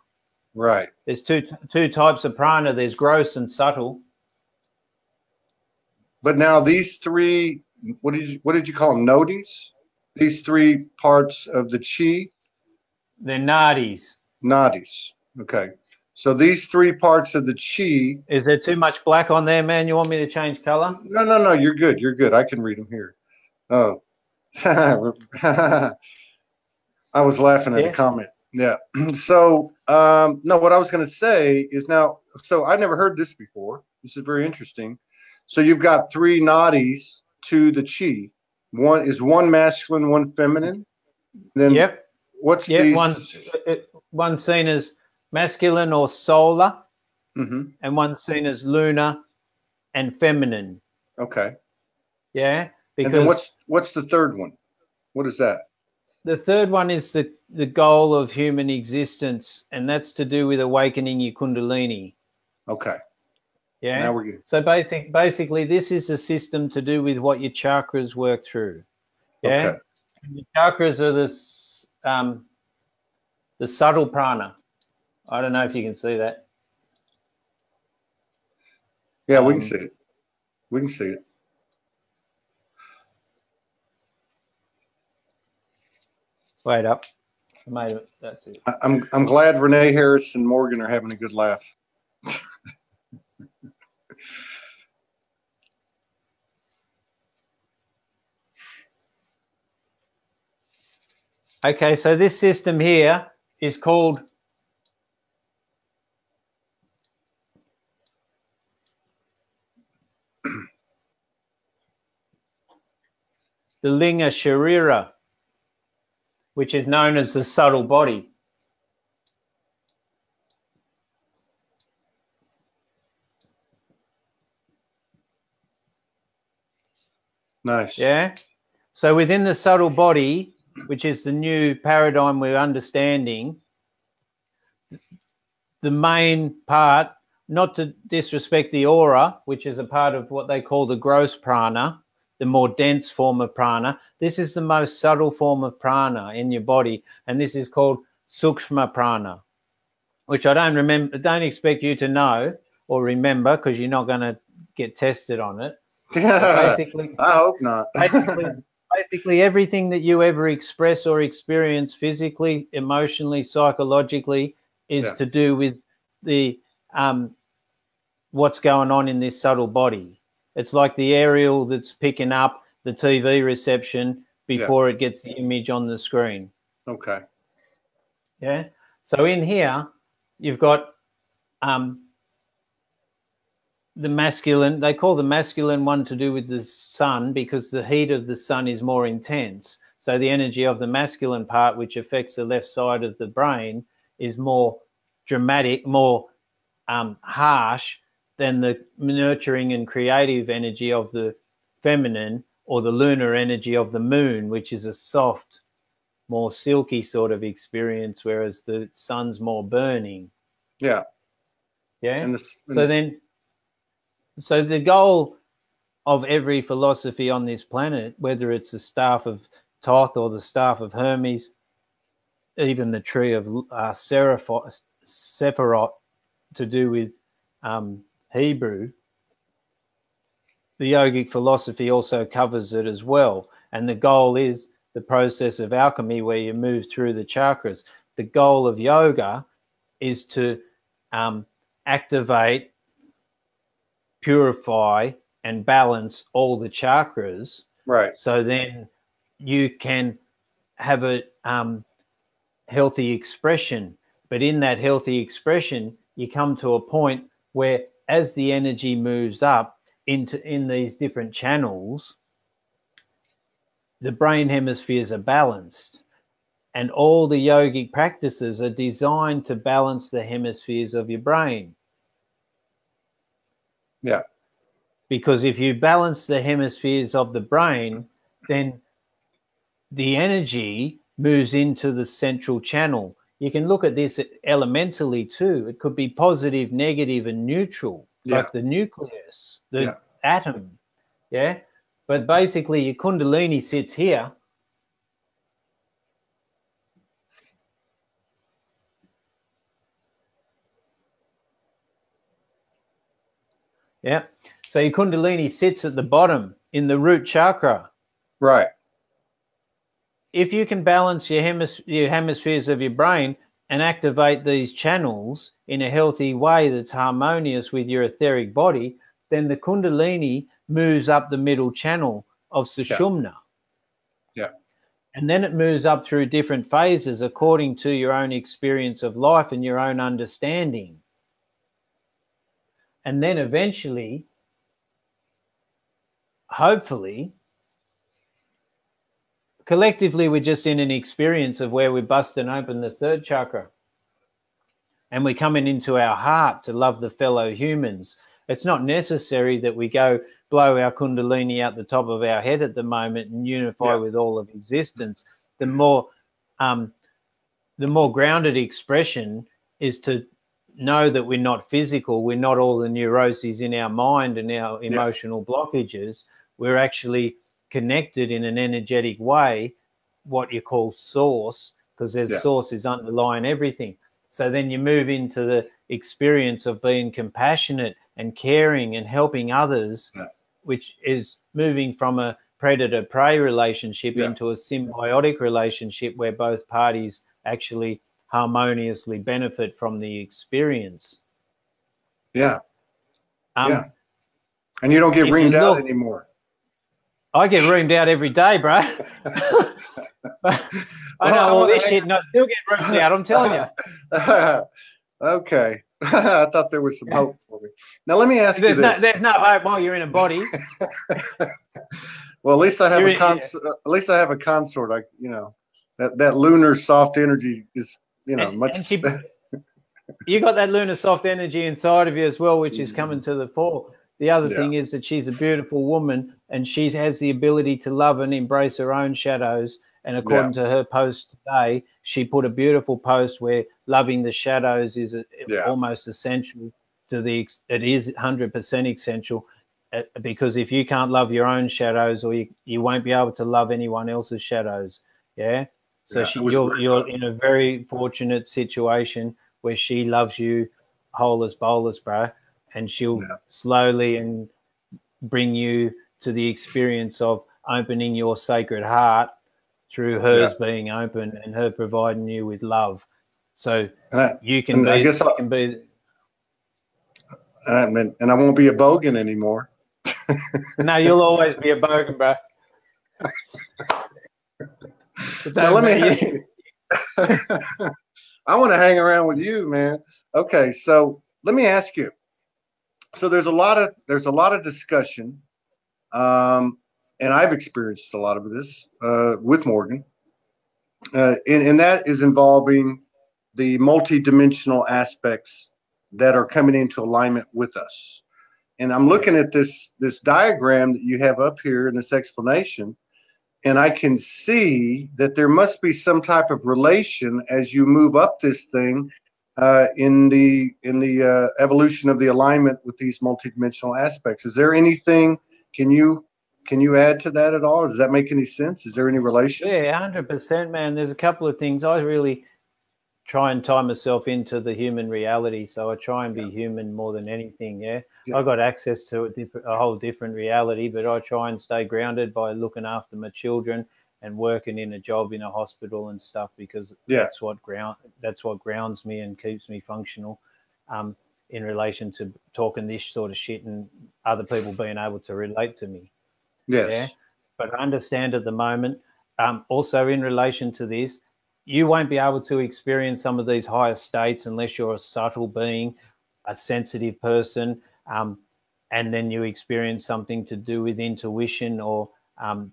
Right. There's two types of prana. There's gross and subtle. But now these three, what did you call them? Nodis? These three parts of the chi? They're nadis. Nadis. Okay. So these three parts of the chi. Is there too much black on there, man? You want me to change color? No. You're good. You're good. I can read them here. Oh. I was laughing at a comment. Yeah. So, no, what I was going to say is now, so I never heard this before. This is very interesting. So you've got three nadis to the chi. One masculine, one feminine. Then Yep. what's Yep. these? One seen as masculine or solar, Mm-hmm. and one seen as lunar and feminine. Okay. Yeah. And then Because what's the third one? What is that? the third one is the goal of human existence, and that's to do with awakening your kundalini. Okay. Yeah. Now we're good. So basically, this is a system to do with what your chakras work through. Yeah. Okay. The chakras are the subtle prana. I don't know if you can see that. Yeah, we can see it. We can see it. Wait up. I made it. That's it. I'm glad Renee Harris and Morgan are having a good laugh. Okay, so this system here is called the Linga Sharira, which is known as the subtle body. Nice. Yeah. So within the subtle body, which is the new paradigm we're understanding, the main part, not to disrespect the aura, which is a part of what they call the gross prana, the more dense form of prana. This is the most subtle form of prana in your body, and this is called sukshma prana, which I don't expect you to know or remember because you're not going to get tested on it. Basically, I hope not. basically, everything that you ever express or experience physically, emotionally, psychologically is to do with the what's going on in this subtle body. It's like the aerial that's picking up the TV reception before it gets the image on the screen. Okay. Yeah. So in here, you've got the masculine. They call the masculine one to do with the sun because the heat of the sun is more intense. So the energy of the masculine part, which affects the left side of the brain, is more dramatic, more harsh than the nurturing and creative energy of the feminine or the lunar energy of the moon, which is a soft, more silky sort of experience, whereas the sun's more burning. Yeah. Yeah. So the goal of every philosophy on this planet, whether it's the staff of Thoth or the staff of Hermes, even the tree of Sephirot to do with Hebrew, the yogic philosophy also covers it as well. And the goal is the process of alchemy where you move through the chakras. The goal of yoga is to activate, purify, and balance all the chakras. Right. So then you can have a healthy expression. But in that healthy expression, you come to a point where as the energy moves up in these different channels, the brain hemispheres are balanced. And all the yogic practices are designed to balance the hemispheres of your brain. Yeah. Because if you balance the hemispheres of the brain, then the energy moves into the central channel. You can look at this elementally too. It could be positive, negative, and neutral, like the nucleus, the atom. Yeah. But basically, your kundalini sits here. Yeah. So your kundalini sits at the bottom in the root chakra. Right. If you can balance your hemispheres of your brain and activate these channels in a healthy way that's harmonious with your etheric body, then the kundalini moves up the middle channel of Sushumna. Yeah. And then it moves up through different phases according to your own experience of life and your own understanding. And then eventually, hopefully, collectively, we're just in an experience of where we're busting open the third chakra. And we're coming into our heart to love the fellow humans. It's not necessary that we go blow our kundalini out the top of our head at the moment and unify with all of existence. The more grounded expression is to know that we're not physical. We're not all the neuroses in our mind and our emotional blockages. We're actually connected in an energetic way, what you call source, because there's source is underlying everything. So then you move into the experience of being compassionate and caring and helping others, which is moving from a predator-prey relationship into a symbiotic relationship where both parties actually harmoniously benefit from the experience. And you don't get reamed out anymore. I get reamed out every day, bro. I know all this shit and I still get reamed out, I'm telling you. Okay. I thought there was some hope for me. Now, let me ask you this. There's no hope while you're in a body. Well, at least I have a consort. That lunar soft energy is, much. You got that lunar soft energy inside of you as well, which is coming to the fore. The other thing is that she's a beautiful woman and she has the ability to love and embrace her own shadows. And according to her post today, she put a beautiful post where loving the shadows is almost essential to it is 100% essential, because if you can't love your own shadows, or you won't be able to love anyone else's shadows. So you're in a very fortunate situation where she loves you whole as bolus, bro, and she'll slowly and bring you to the experience of opening your sacred heart through hers being open and her providing you with love. So you can be. And I won't be a bogan anymore. No, you'll always be a bogan, bro. Now, let me ask you. I want to hang around with you, man. Okay, so let me ask you. So there's a lot of discussion, and I've experienced a lot of this with Morgan, and that is involving the multidimensional aspects that are coming into alignment with us. And I'm looking at this diagram that you have up here in this explanation, and I can see that there must be some type of relation as you move up this thing in the evolution of the alignment with these multidimensional aspects. Is there anything? Can you add to that at all? Does that make any sense? Is there any relation? Yeah, 100%, man. There's a couple of things. I really try and tie myself into the human reality, so I try and be human more than anything. I got access to a whole different reality, but I try and stay grounded by looking after my children and working in a job in a hospital and stuff, because that's what grounds me and keeps me functional in relation to talking this sort of shit and other people being able to relate to me. But I understand at the moment, also in relation to this, you won't be able to experience some of these higher states unless you're a subtle being, a sensitive person, and then you experience something to do with intuition, or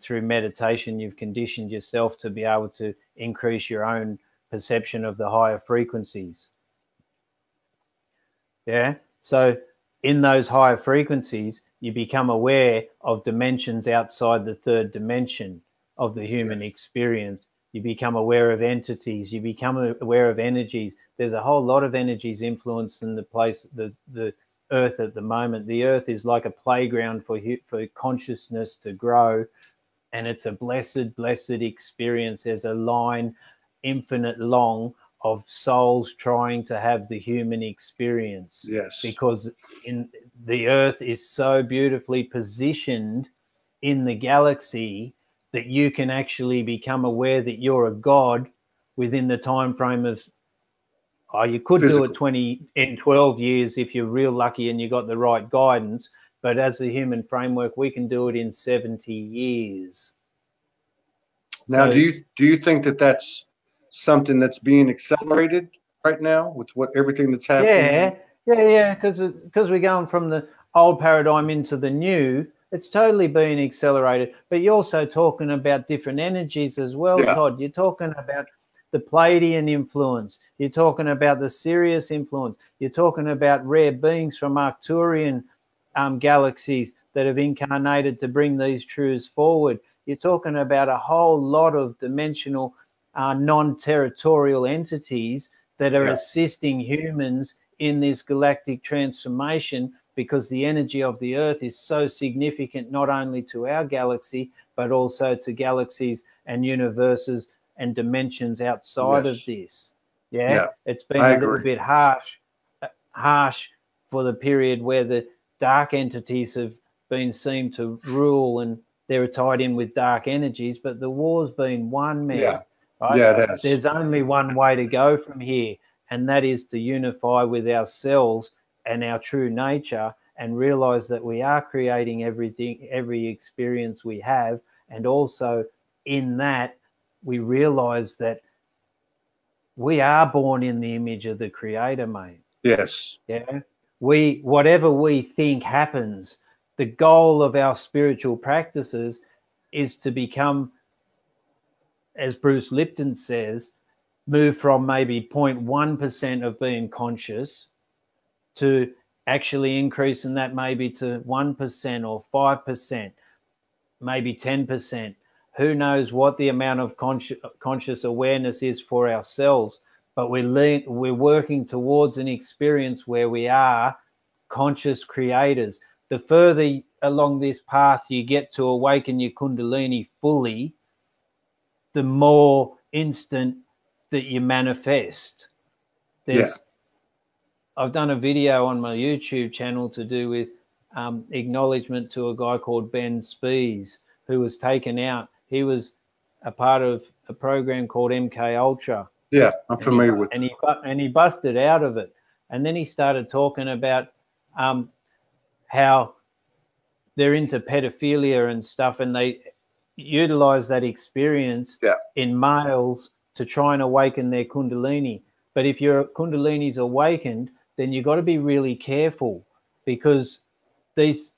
through meditation, you've conditioned yourself to be able to increase your own perception of the higher frequencies. So in those higher frequencies, you become aware of dimensions outside the third dimension of the human experience. You become aware of entities. You become aware of energies. There's a whole lot of energies influencing the Earth at the moment. The Earth is like a playground for consciousness to grow, and it's a blessed experience. There's a line infinite long of souls trying to have the human experience. Because the Earth is so beautifully positioned in the galaxy that you can actually become aware that you're a god within the time frame of, you could do it in 12 years if you're real lucky and you got the right guidance, but as a human framework, we can do it in 70 years. Now, do you think that that's something that's being accelerated right now with everything that's happening? Yeah, because we're going from the old paradigm into the new. It's totally being accelerated. But you're also talking about different energies as well, Todd. You're talking about the Pleiadian influence. You're talking about the Sirius influence. You're talking about rare beings from Arcturian galaxies that have incarnated to bring these truths forward. You're talking about a whole lot of dimensional non-territorial entities that are assisting humans in this galactic transformation, because the energy of the Earth is so significant not only to our galaxy but also to galaxies and universes and dimensions outside of this. It's been a little bit harsh for the period where the dark entities have been seen to rule, and they're tied in with dark energies, but the war's been won, man. Right? Yeah, it has. There's only one way to go from here, and that is to unify with ourselves and our true nature, and realize that we are creating everything, every experience we have. And also in that, we realize that we are born in the image of the Creator, mate. Yes. Yeah. Whatever we think happens, the goal of our spiritual practices is to become, as Bruce Lipton says, move from maybe 0.1% of being conscious to actually increasing that maybe to 1% or 5%, maybe 10%. Who knows what the amount of conscious awareness is for ourselves, but we're working towards an experience where we are conscious creators. The further along this path you get to awaken your Kundalini fully, the more instant that you manifest. I've done a video on my YouTube channel to do with acknowledgement to a guy called Ben Spies, who was taken out. He was a part of a program called MK Ultra. Yeah, I'm familiar with it. And he busted out of it. And then he started talking about how they're into pedophilia and stuff, and they utilize that experience in males to try and awaken their Kundalini. But if your Kundalini's awakened, then you've got to be really careful, because these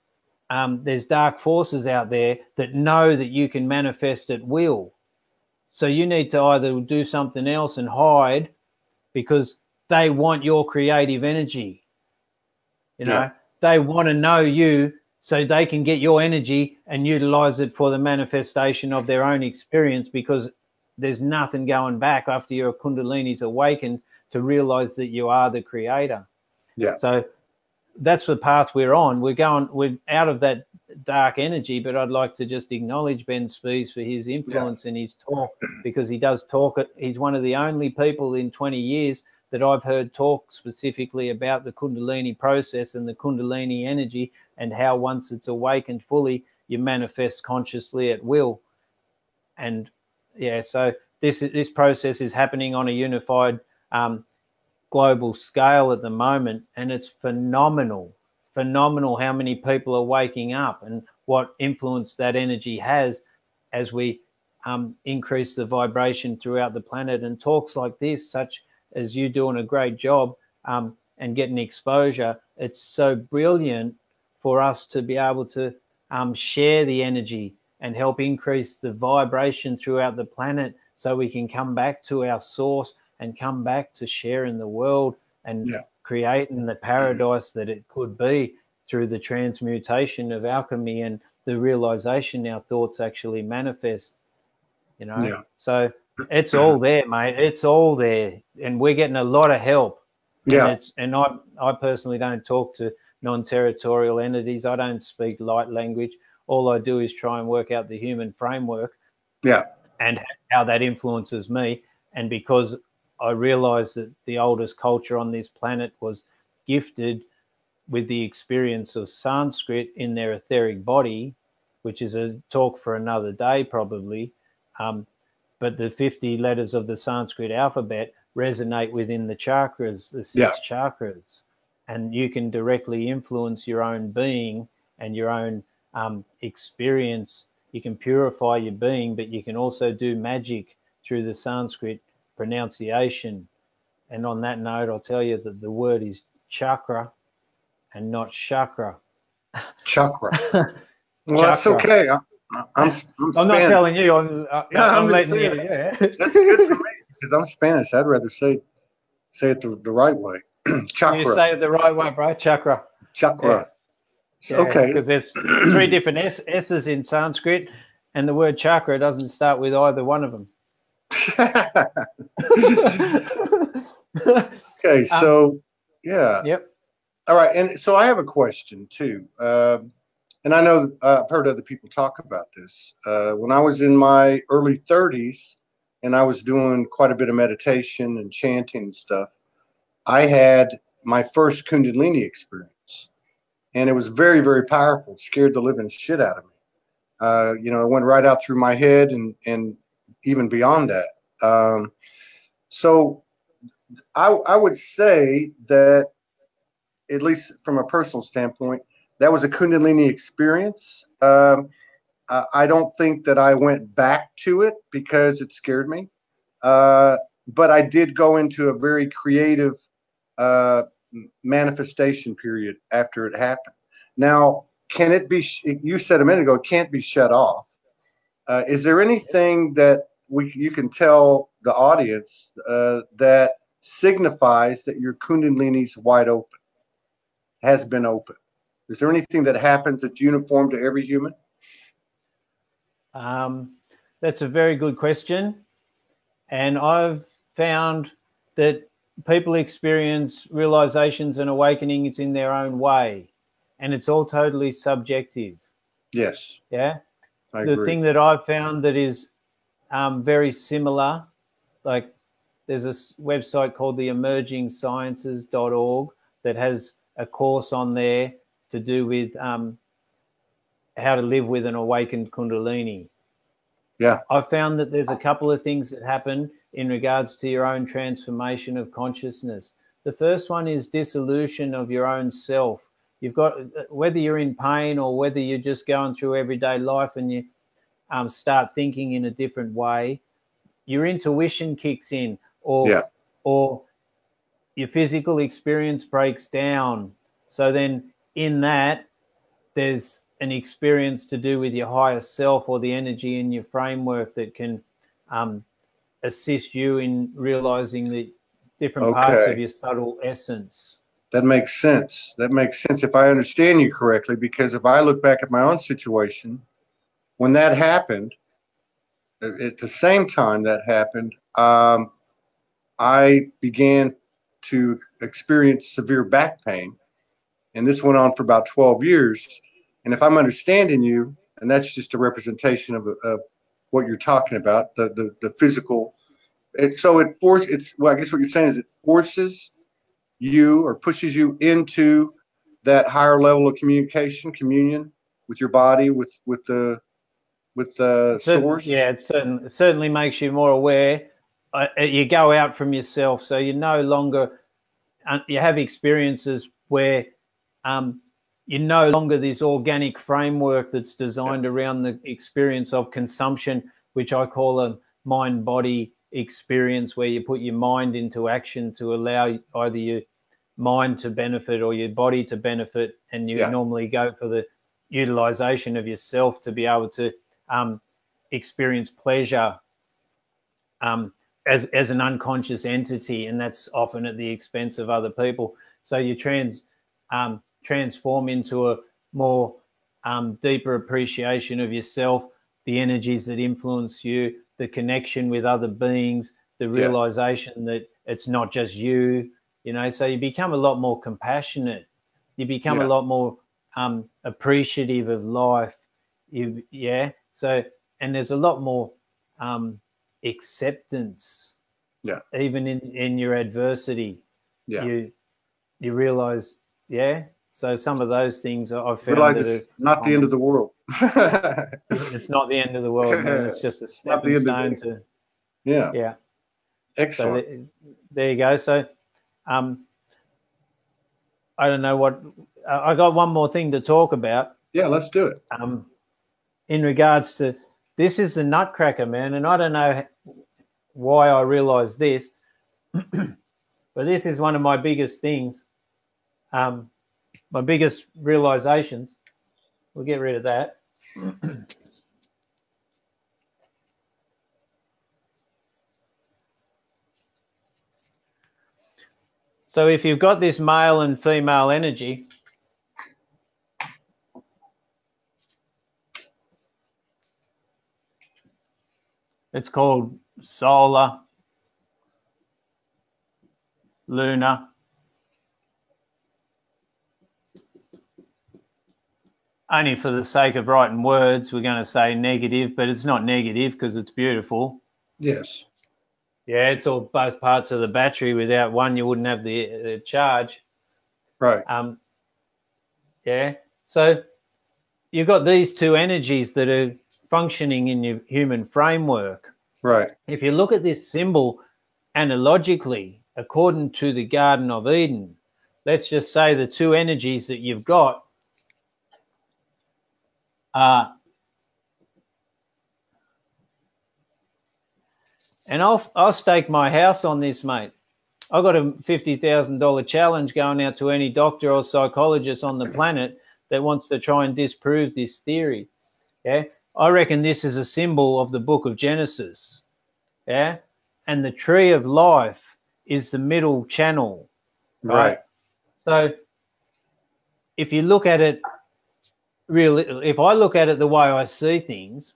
there's dark forces out there that know that you can manifest at will. So you need to either do something else and hide, because they want your creative energy. You know, they want to know you so they can get your energy and utilize it for the manifestation of their own experience, because there's nothing going back after your Kundalini's awakened to realize that you are the creator. Yeah. So that's the path we're on. We're out of that dark energy, but I'd like to just acknowledge Ben Spies for his influence and his talk, because he does talk. He's one of the only people in 20 years that I've heard talk specifically about the Kundalini process and the Kundalini energy, and how once it's awakened fully, you manifest consciously at will. And so this process is happening on a unified global scale at the moment, and it's phenomenal how many people are waking up and what influence that energy has as we increase the vibration throughout the planet. And talks like this, such as you doing a great job and getting exposure, it's so brilliant for us to be able to share the energy and help increase the vibration throughout the planet, so we can come back to our source and come back to sharing the world and creating the paradise that it could be through the transmutation of alchemy and the realization our thoughts actually manifest, you know. So it's all there, mate. It's all there, and we're getting a lot of help. And I personally don't talk to non-territorial entities. I don't speak light language. All I do is try and work out the human framework and how that influences me. And because I realized that the oldest culture on this planet was gifted with the experience of Sanskrit in their etheric body, which is a talk for another day probably, but the 50 letters of the Sanskrit alphabet resonate within the chakras, the six chakras, and you can directly influence your own being and your own experience you can purify your being, but you can also do magic through the Sanskrit pronunciation. And on that note, I'll tell you that the word is chakra and not chakra. Chakra. Well, that's okay. I'm not telling you. I'm letting you. Yeah. That's good for me because I'm Spanish. I'd rather say it the right way. Chakra. You say it the right way, bro. Chakra. Chakra. Yeah. Okay. Because there's 3 different S's in Sanskrit, and the word chakra doesn't start with either one of them. Okay. So, yeah. Yep. All right. And so I have a question too. And I know I've heard other people talk about this. When I was in my early 30s and I was doing quite a bit of meditation and chanting and stuff, I had my first Kundalini experience. And it was very, very powerful. It scared the living shit out of me. It went right out through my head and even beyond that. So I would say that, at least from a personal standpoint, that was a Kundalini experience. I don't think that I went back to it because it scared me. But I did go into a very creative manifestation period after it happened. Now, can it be, you said a minute ago, it can't be shut off. Is there anything that you can tell the audience that signifies that your Kundalini's wide open, has been open? Is there anything that happens that's uniform to every human? That's a very good question. And I've found that people experience realizations and awakenings in their own way. And it's all totally subjective. Yes. Yeah. I agree. The thing that I've found that is very similar, like there's a website called the emergingsciences.org that has a course on there to do with how to live with an awakened Kundalini. Yeah. I've found that there's a couple of things that happen in regards to your own transformation of consciousness. The first one is dissolution of your own self. You've got, whether you're in pain or whether you're just going through everyday life and you start thinking in a different way, your intuition kicks in, or your physical experience breaks down. So then in that, there's an experience to do with your higher self or the energy in your framework that can assist you in realizing the different parts of your subtle essence. That makes sense. That makes sense if I understand you correctly, because if I look back at my own situation, when that happened, at the same time that happened, I began to experience severe back pain. And this went on for about 12 years. And if I'm understanding you, and that's just a representation of what you're talking about, the physical. Well, I guess what you're saying is it forces you or pushes you into that higher level of communion with your body, with the source. Yeah, it certainly makes you more aware. You go out from yourself, so you no longer, you have experiences where you're no longer this organic framework that's designed around the experience of consumption, which I call a mind-body experience, where you put your mind into action to allow either your mind to benefit or your body to benefit, and you normally go for the utilization of yourself to be able to experience pleasure as an unconscious entity, and that's often at the expense of other people. So you transform into a more deeper appreciation of yourself, the energies that influence you, the connection with other beings, the realization that it's not just you, so you become a lot more compassionate. You become a lot more appreciative of life. So, and there's a lot more acceptance, even in your adversity. You realize, so some of those things I've found realize it's not the end of the world. It's not the end of the world, man. It's just a stepping stone to excellent. So there you go. So I don't know what I got one more thing to talk about. Yeah, let's do it. in regards to, this is the nutcracker, man, and I don't know why I realized this, but this is one of my biggest things, my biggest realizations. We'll get rid of that. So if you've got this male and female energy, it's called solar, lunar, only for the sake of writing words, we're going to say negative, but it's not negative because it's beautiful. Yes. Yeah, it's all both parts of the battery. Without one, you wouldn't have the charge. Right. Yeah. So you've got these two energies that are functioning in your human framework. Right. If you look at this symbol analogically, according to the Garden of Eden, let's just say the two energies that you've got are, and I'll stake my house on this, mate. I've got a $50,000 challenge going out to any doctor or psychologist on the planet that wants to try and disprove this theory. Yeah, I reckon this is a symbol of the book of Genesis. Yeah, and the tree of life is the middle channel. Right. So if you look at it, if I look at it the way I see things,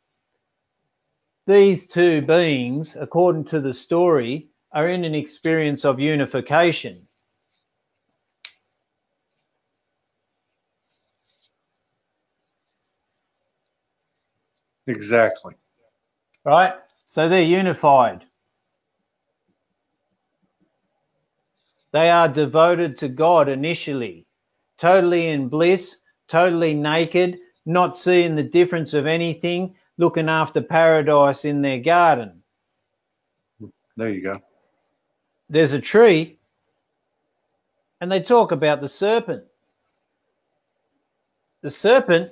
these two beings, according to the story, are in an experience of unification. Exactly. Right? So they're unified. They are devoted to God initially, totally in bliss, totally naked, not seeing the difference of anything, looking after paradise in their garden. There you go. There's a tree, and they talk about the serpent. The serpent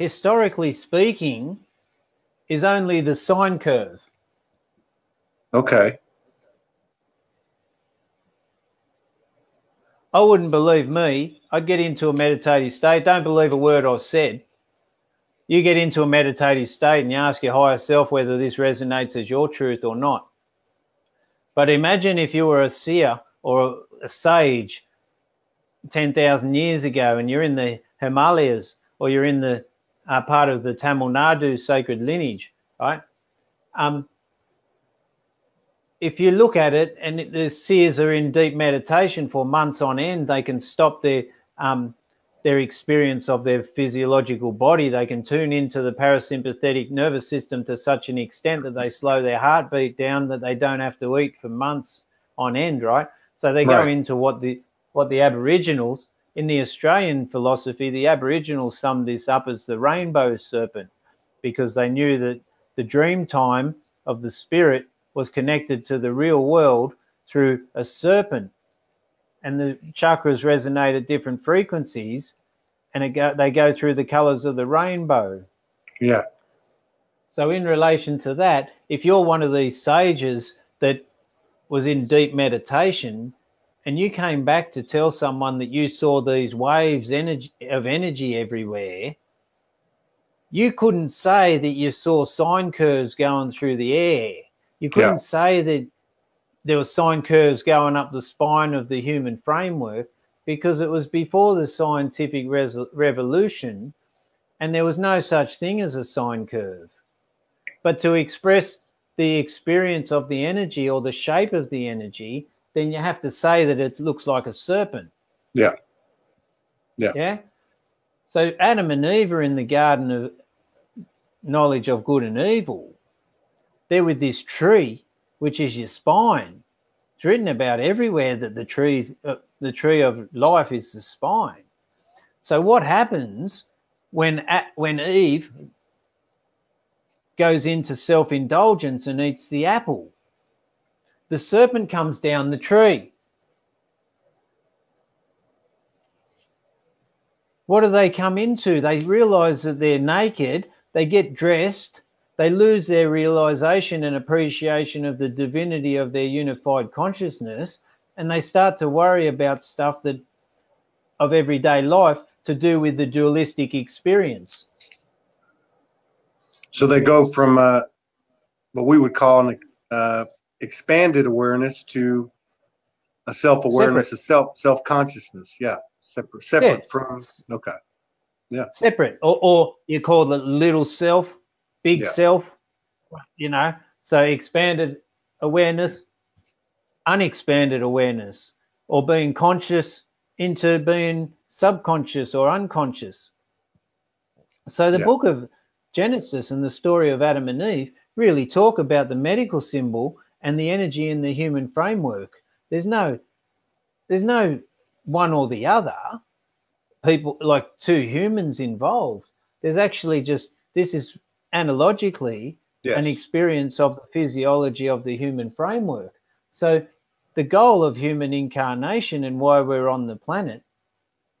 historically speaking, is only the sine curve. Okay. I wouldn't believe me. I'd get into a meditative state. Don't believe a word I've said. You get into a meditative state and you ask your higher self whether this resonates as your truth or not. But imagine if you were a seer or a sage 10,000 years ago and you're in the Himalayas or you're in the part of the Tamil Nadu sacred lineage, right? If you look at it, and the seers are in deep meditation for months on end, they can stop their experience of their physiological body. They can tune into the parasympathetic nervous system to such an extent that they slow their heartbeat down, that they don't have to eat for months on end, right? So they go into what the Aboriginals, in the Australian philosophy, the Aboriginals summed this up as the rainbow serpent, because they knew that the dream time of the spirit was connected to the real world through a serpent, and the chakras resonate at different frequencies, and they go through the colors of the rainbow. Yeah. So in relation to that, if you're one of these sages that was in deep meditation and you came back to tell someone that you saw these waves of energy everywhere, you couldn't say that you saw sine curves going through the air. You couldn't say that there were sine curves going up the spine of the human framework, because it was before the scientific revolution and there was no such thing as a sine curve. But to express the experience of the energy or the shape of the energy, then you have to say that it looks like a serpent. Yeah. Yeah. Yeah. So Adam and Eve are in the garden of knowledge of good and evil. They're with this tree, which is your spine. It's written about everywhere that the tree of life is the spine. So what happens when Eve goes into self-indulgence and eats the apple? The serpent comes down the tree. what do they come into? They realize that they're naked, they get dressed, they lose their realization and appreciation of the divinity of their unified consciousness, and they start to worry about stuff that of everyday life to do with the dualistic experience. So they go from what we would call an expanded awareness to a self-awareness, separate. a self-consciousness. Yeah, separate from. Okay. Yeah. Separate, or you call it little self, big self. You know, so expanded awareness, unexpanded awareness, or being conscious into being subconscious or unconscious. So the book of Genesis and the story of Adam and Eve really talk about the medical symbol and the energy in the human framework. There's no one or the other. People like two humans involved. There's actually just, this is analogically an experience of the physiology of the human framework. So the goal of human incarnation and why we're on the planet,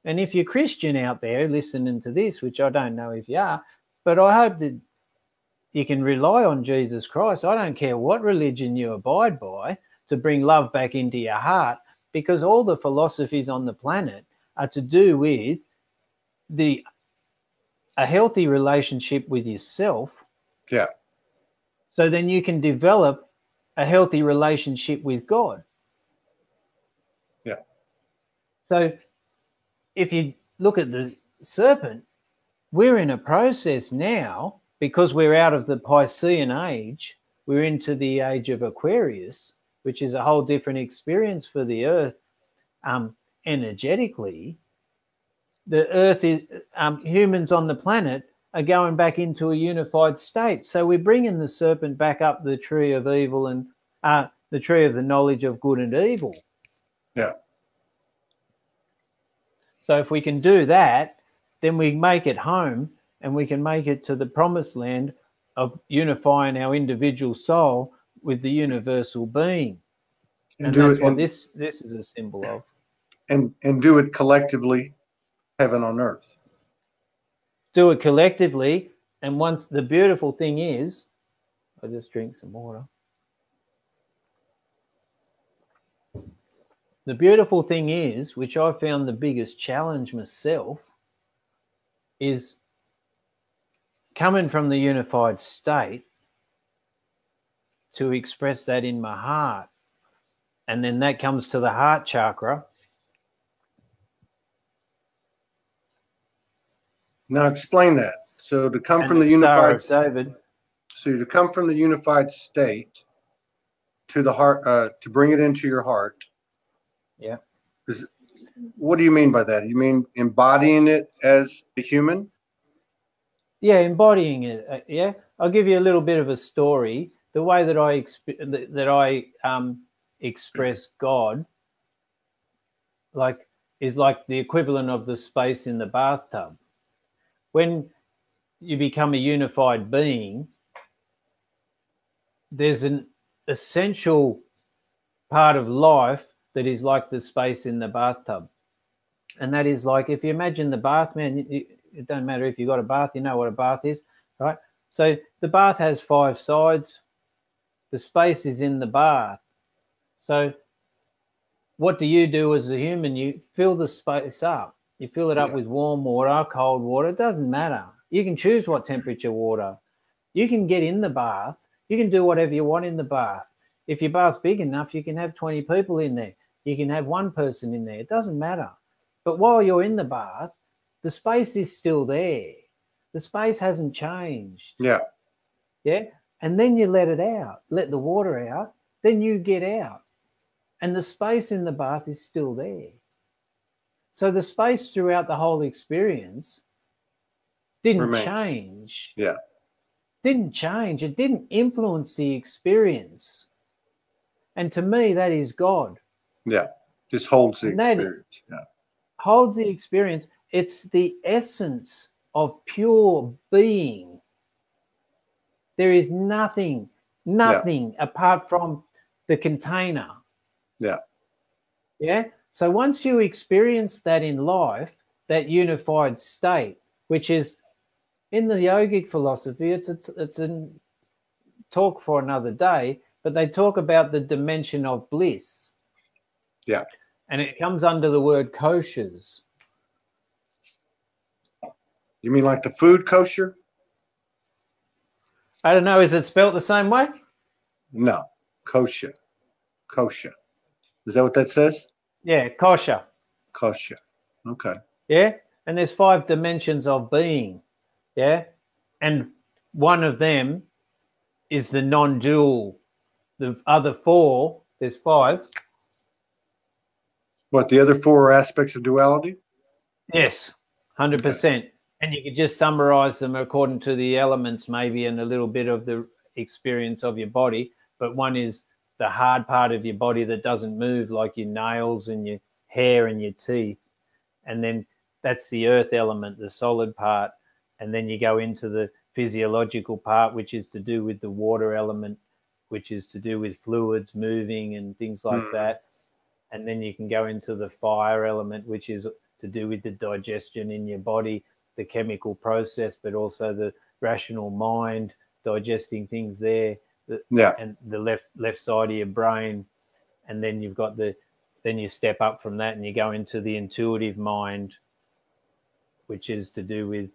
and if you're Christian out there listening to this, which I don't know if you are, but I hope that you can rely on Jesus Christ. I don't care what religion you abide by, to bring love back into your heart, because all the philosophies on the planet are to do with a healthy relationship with yourself. Yeah. So then you can develop a healthy relationship with God. Yeah. So if you look at the serpent, we're in a process now, because we're out of the Piscean age, we're into the age of Aquarius, which is a whole different experience for the earth energetically. The earth is, humans on the planet are going back into a unified state. So we're bringing the serpent back up the tree of evil and the tree of the knowledge of good and evil. Yeah. So if we can do that, then we make it home, and we can make it to the promised land of unifying our individual soul with the universal being. And that's what this is a symbol of. And do it collectively, heaven on earth. Do it collectively. And once, the beautiful thing is, I'll just drink some water. The beautiful thing is, which I found the biggest challenge myself, is coming from the unified state to express that in my heart. And then that comes to the heart chakra. Now explain that. So to come from the unified David. So to come from the unified state to the heart, to bring it into your heart. Yeah. What do you mean by that? You mean embodying it as a human? Yeah, embodying it. Yeah, I'll give you a little bit of a story. The way that I express God, is like the equivalent of the space in the bathtub. When you become a unified being, there's an essential part of life that is like the space in the bathtub. And that is like, if you imagine the bath, man, it doesn't matter if you've got a bath, you know what a bath is, right? So the bath has 5 sides. The space is in the bath. So what do you do as a human? You fill the space up. You fill it up with warm water, cold water. It doesn't matter. You can choose what temperature water. You can get in the bath. You can do whatever you want in the bath. If your bath's big enough, you can have 20 people in there. You can have 1 person in there. It doesn't matter. But while you're in the bath, the space is still there. The space hasn't changed. Yeah. Yeah. And then you let it out, let the water out, then you get out. And the space in the bath is still there. So the space throughout the whole experience didn't change. Yeah. Didn't change. It didn't influence the experience. And to me, that is God. Yeah. Just holds the experience. Yeah. Holds the experience. It's the essence of pure being. There is nothing apart from the container. Yeah. Yeah. So once you experience that in life, that unified state, which is in the yogic philosophy. It's a talk for another day, but they talk about the dimension of bliss. Yeah. And it comes under the word koshas. You mean like the food kosher? I don't know. Is it spelt the same way? No. Kosher. Kosher. Is that what that says? Yeah, kosher. Kosher. Okay. Yeah. And there's 5 dimensions of being. Yeah. And one of them is the non-dual. The other 4, there's 5. What, the other 4 are aspects of duality? Yes, 100%. Okay. And you could just summarize them according to the elements, maybe, and a little bit of the experience of your body. But one is the hard part of your body that doesn't move, like your nails and your hair and your teeth. And then that's the earth element, the solid part. And then you go into the physiological part, which is to do with the water element, which is to do with fluids moving and things like that. And then you can go into the fire element, which is to do with the digestion in your body, the chemical process, but also the rational mind digesting things there. And the left side of your brain. And then you've got then you step up from that and you go into the intuitive mind, which is to do with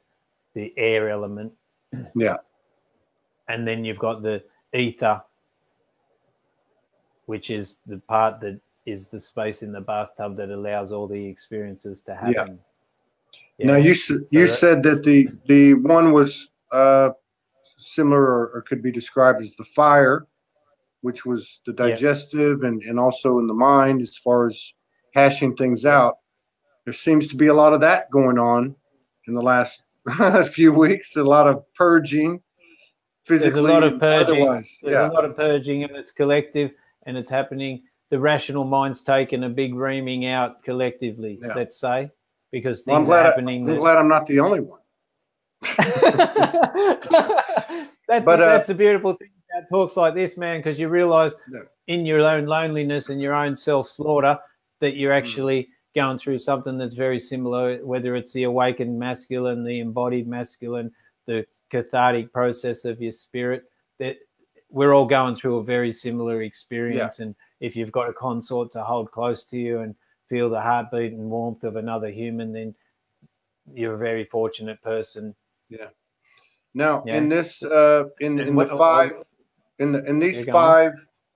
the air element. Yeah. And then you've got the ether, which is the part that is the space in the bathtub that allows all the experiences to happen. Yeah. Now you said that the one was similar or could be described as the fire, which was the digestive and also in the mind as far as hashing things out. There seems to be a lot of that going on in the last few weeks, a lot of purging physically. There's a lot of purging. Otherwise. There's a lot of purging, and it's collective and it's happening. The rational mind's taken a big reaming out collectively, let's say, because things are happening. I'm glad I'm not the only one. That's the beautiful thing about talks like this, man, because you realize in your own loneliness and your own self-slaughter that you're actually going through something that's very similar, whether it's the awakened masculine, the embodied masculine, the cathartic process of your spirit, that we're all going through a very similar experience. And if you've got a consort to hold close to you and feel the heartbeat and warmth of another human, then you're a very fortunate person. Yeah. Now, in this, in these 5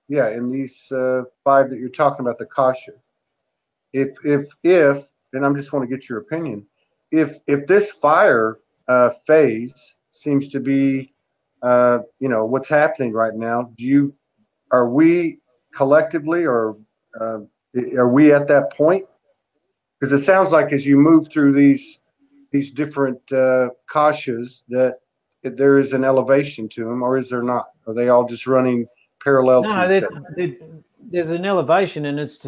that you're talking about, the kasha, if, and I just want to get your opinion, if this fire phase seems to be, what's happening right now, are we collectively or are we at that point? Because it sounds like as you move through these different kashas that there is an elevation to them, or is there not? Are they all just running parallel to each other? There's an elevation, and it's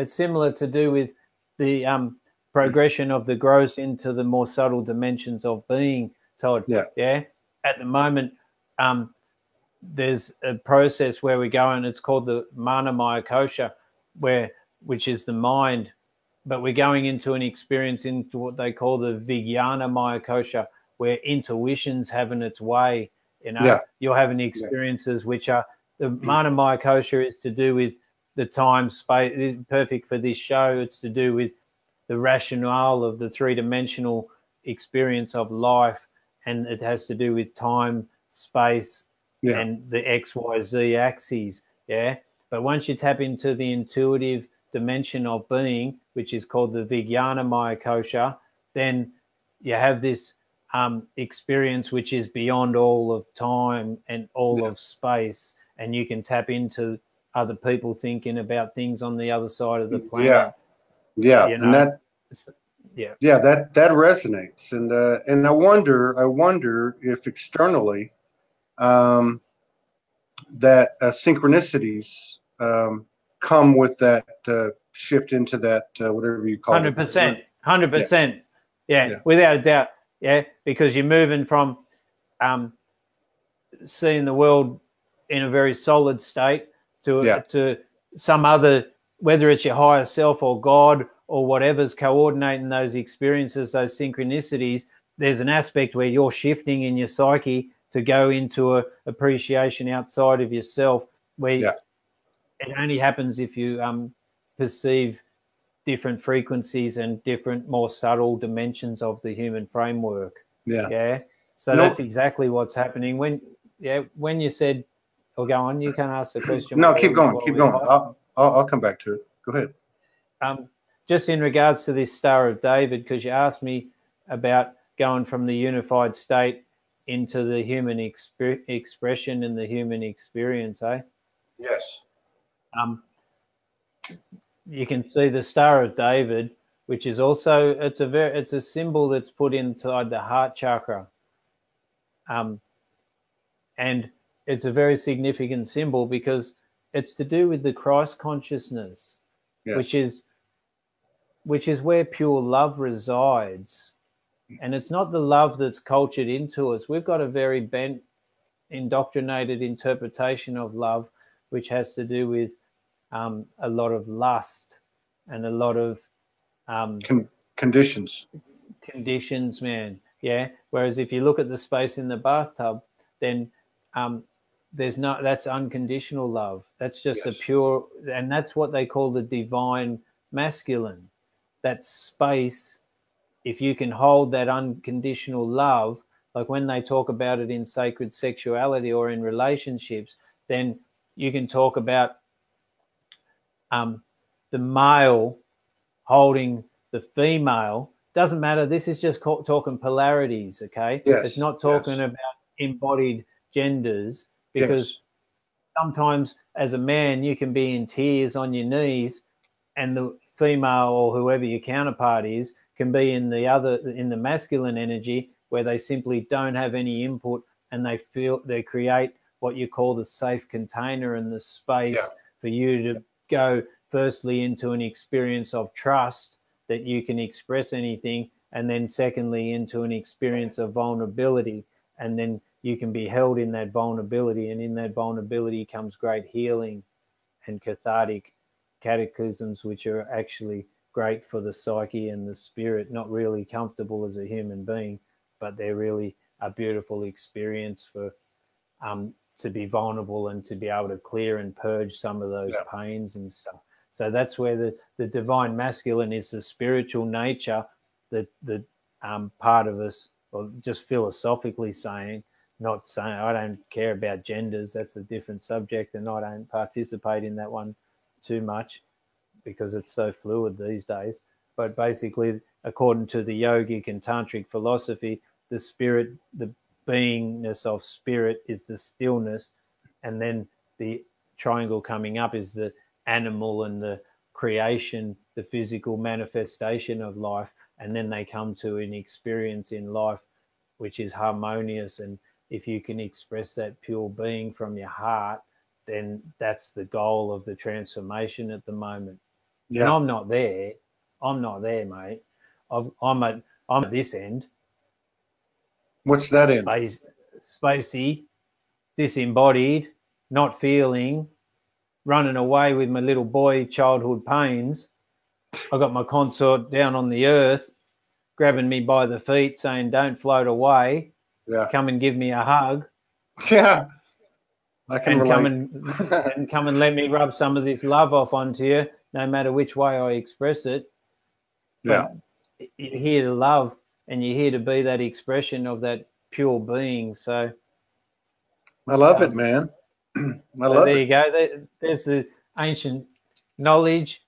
similar to do with the progression of the gross into the more subtle dimensions of being, Todd. Yeah. At the moment, there's a process where we go, and it's called the Manamaya Kosha, which is the mind, but we're going into an experience into what they call the Vijnanamaya Kosha, where intuition's having its way. You're having experiences which are the Manamaya Kosha is to do with the time space. It's perfect for this show. It's to do with the rationale of the 3-dimensional experience of life, and it has to do with time, space, and the XYZ axes. But once you tap into the intuitive dimension of being, which is called the Vijnanamaya Kosha, then you have this experience which is beyond all of time and all of space, and you can tap into other people thinking about things on the other side of the planet. And that resonates, and I wonder if externally that synchronicities come with that shift into that whatever you call it. 100%. Without a doubt. Because you're moving from seeing the world in a very solid state to some other, whether it's your higher self or God or whatever's coordinating those experiences, those synchronicities, there's an aspect where you're shifting in your psyche to go into a appreciation outside of yourself, where it only happens if you perceive different frequencies and different, more subtle dimensions of the human framework. Yeah. So that's exactly what's happening. When you said, go on, you can ask the question. No, keep going. I'll come back to it. Go ahead. Just in regards to this Star of David, because you asked me about going from the unified state into the human expression and the human experience, eh? Yes. You can see the Star of David, which is also, it's a symbol that's put inside the heart chakra. And it's a very significant symbol because it's to do with the Christ consciousness, which is where pure love resides. And it's not the love that's cultured into us. We've got a very bent, indoctrinated interpretation of love, which has to do with a lot of lust and a lot of conditions, man. Yeah. Whereas if you look at the space in the bathtub, then that's unconditional love. That's just a pure, and that's what they call the divine masculine. That space, if you can hold that unconditional love, like when they talk about it in sacred sexuality or in relationships, then you can talk about the male holding the female. Doesn't matter. This is just talking polarities, okay? It's not talking about embodied genders, because sometimes as a man you can be in tears on your knees, and the female or whoever your counterpart is can be in the masculine energy, where they simply don't have any input, and they create what you call the safe container and the space for you to go firstly into an experience of trust that you can express anything, and then secondly into an experience of vulnerability, and then you can be held in that vulnerability, and in that vulnerability comes great healing and cathartic cataclysms, which are actually great for the psyche and the spirit. Not really comfortable as a human being, but they're really a beautiful experience for to be vulnerable and to be able to clear and purge some of those pains and stuff. So that's where the divine masculine is the spiritual nature that part of us, or just philosophically saying, not saying I don't care about genders, that's a different subject, and I don't participate in that one too much because it's so fluid these days. But basically, according to the yogic and tantric philosophy, the spirit, the beingness of spirit is the stillness, and then the triangle coming up is the animal and the creation, the physical manifestation of life, and then they come to an experience in life which is harmonious. And if you can express that pure being from your heart, then that's the goal of the transformation at the moment. And I'm not there, mate. I'm at this end. What's that in? Spacey, disembodied, not feeling, running away with my little boy childhood pains. I got my consort down on the earth, grabbing me by the feet, saying, "Don't float away. Come and give me a hug." Yeah, I can relate. Come and let me rub some of this love off onto you, no matter which way I express it. But you're here to love, and you're here to be that expression of that pure being. So I love it, man. There you go. There's the ancient knowledge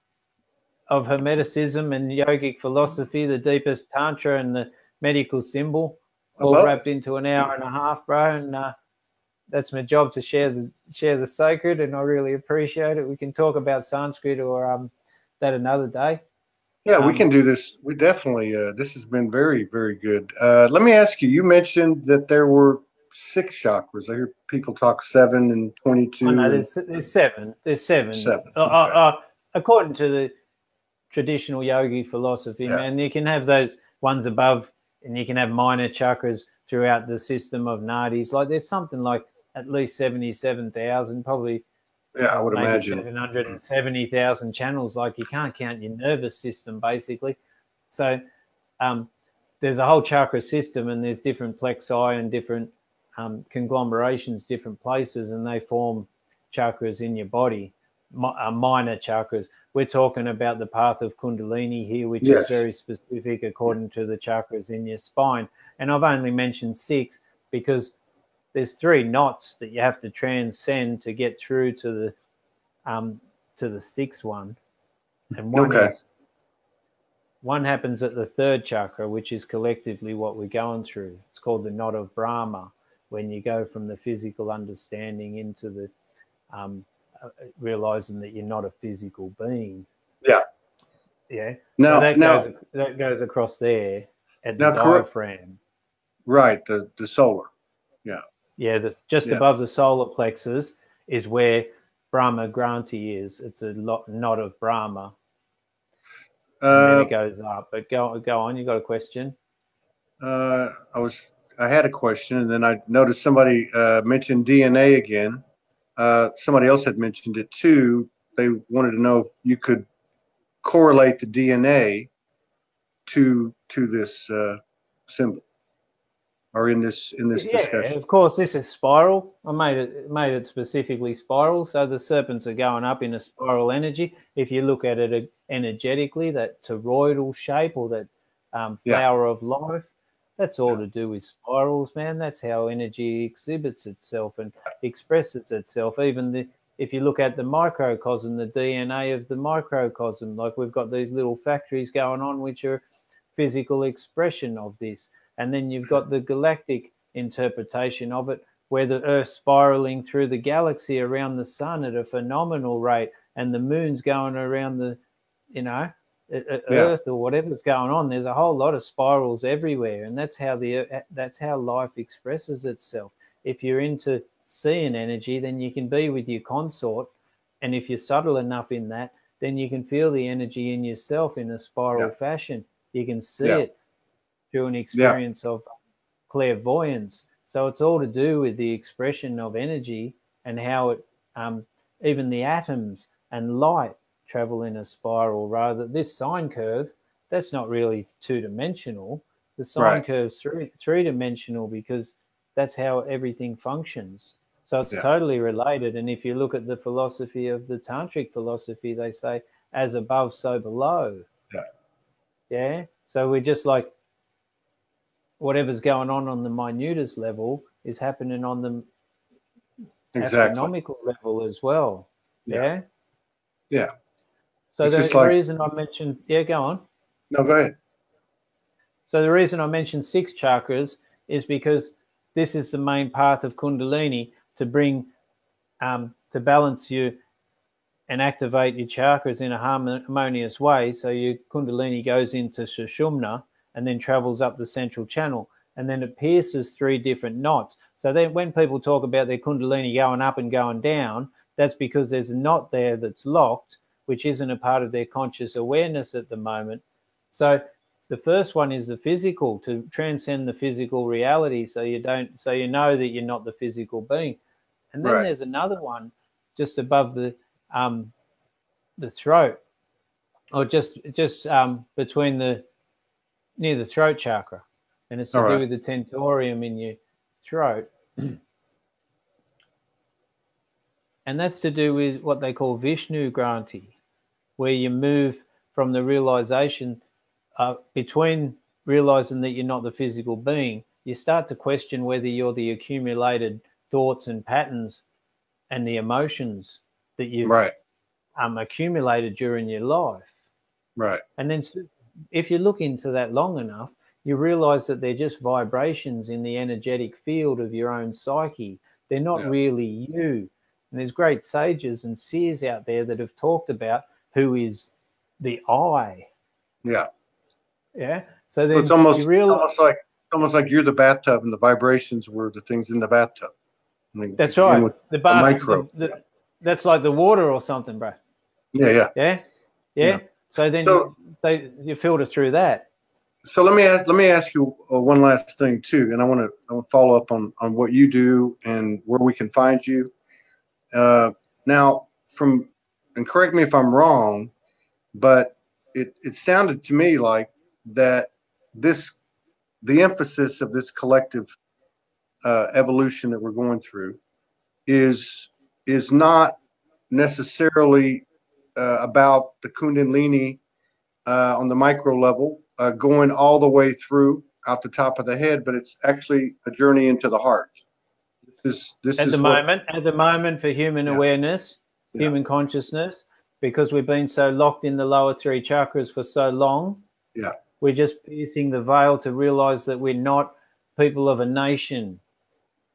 of Hermeticism and yogic philosophy, the deepest tantra and the medical symbol, all wrapped into an hour and a half, bro. And that's my job, to share the sacred, and I really appreciate it. We can talk about Sanskrit or that another day. Yeah, we can do this. We definitely. This has been very, very good. Let me ask you. You mentioned that there were 6 chakras. I hear people talk 7 and 22. Oh, no, there's 7. There's 7. 7. Okay. According to the traditional yogi philosophy, man, you can have those ones above, and you can have minor chakras throughout the system of nadis. Like there's something like at least 77,000, probably Yeah, I would maybe imagine. 770,000 channels. Like, you can't count your nervous system, basically. So there's a whole chakra system, and there's different plexi and different conglomerations, different places, and they form chakras in your body, minor chakras. We're talking about the path of Kundalini here, which is very specific according to the chakras in your spine. And I've only mentioned 6 because there's 3 knots that you have to transcend to get through to the 6th one. And one happens at the 3rd chakra, which is collectively what we're going through. It's called the knot of Brahma, when you go from the physical understanding into the realizing that you're not a physical being. Yeah. Yeah. So that goes across there at the diaphragm. Right. The solar. Yeah. Yeah. Just above the solar plexus is where Brahma Granthi is. It's a knot of Brahma. And then it goes up. But go on. You got a question? I had a question, and then I noticed somebody mentioned DNA again. Somebody else had mentioned it too. They wanted to know if you could correlate the DNA to this symbol, or in this discussion. Of course, this is spiral. I made it specifically spiral, so the serpents are going up in a spiral energy. If you look at it energetically, that toroidal shape, or that flower of life, that's all to do with spirals, man. That's how energy exhibits itself and expresses itself. Even if you look at the microcosm, the DNA of the microcosm, like we've got these little factories going on, which are physical expression of this. And then you've got the galactic interpretation of it, where the Earth's spiraling through the galaxy around the sun at a phenomenal rate, and the moon's going around the, Earth or whatever's going on. There's a whole lot of spirals everywhere, and that's how life expresses itself. If you're into seeing energy, then you can be with your consort, and if you're subtle enough in that, then you can feel the energy in yourself in a spiral fashion. You can see it through an experience of clairvoyance. So it's all to do with the expression of energy and how it, even the atoms and light travel in a spiral. Rather, this sine curve, that's not really 2-dimensional. The sine curve's three-dimensional, because that's how everything functions. So it's totally related. And if you look at the philosophy of the tantric philosophy, they say as above, so below. So we're just like, whatever's going on the minutest level is happening on the astronomical level as well. So the reason I mentioned, go on. No, go ahead. So the reason I mentioned 6 chakras is because this is the main path of Kundalini, to bring, to balance you and activate your chakras in a harmonious way. So your Kundalini goes into Sushumna and then travels up the central channel, and then it pierces 3 different knots. So then when people talk about their Kundalini going up and going down, that's because there's a knot there that's locked, which isn't a part of their conscious awareness at the moment. So the first one is the physical, to transcend the physical reality, so you know that you're not the physical being. And then there's another one just above the throat, or just between near the throat chakra, and it's to do with the tentorium in your throat. And that's to do with what they call Vishnu Granthi, where you move from the realization between realizing that you're not the physical being, you start to question whether you're the accumulated thoughts and patterns and the emotions that you've accumulated during your life. And then if you look into that long enough, you realize that they're just vibrations in the energetic field of your own psyche. They're not really you. And there's great sages and seers out there that have talked about who is the I. So then it's almost like you're the bathtub, and the vibrations were the things in the bathtub. That's right. The micro. That's like the water or something, bro. So then you filter through that. So let me ask you one last thing too, and I want to follow up on what you do and where we can find you. Now Now, and correct me if I'm wrong, but it sounded to me like that the emphasis of this collective evolution that we're going through is not necessarily about the Kundalini on the micro level going all the way through out the top of the head, but it's actually a journey into the heart. This at is the moment for human awareness, human consciousness, because we've been so locked in the lower three chakras for so long. Yeah. We're just piercing the veil to realize that we're not people of a nation.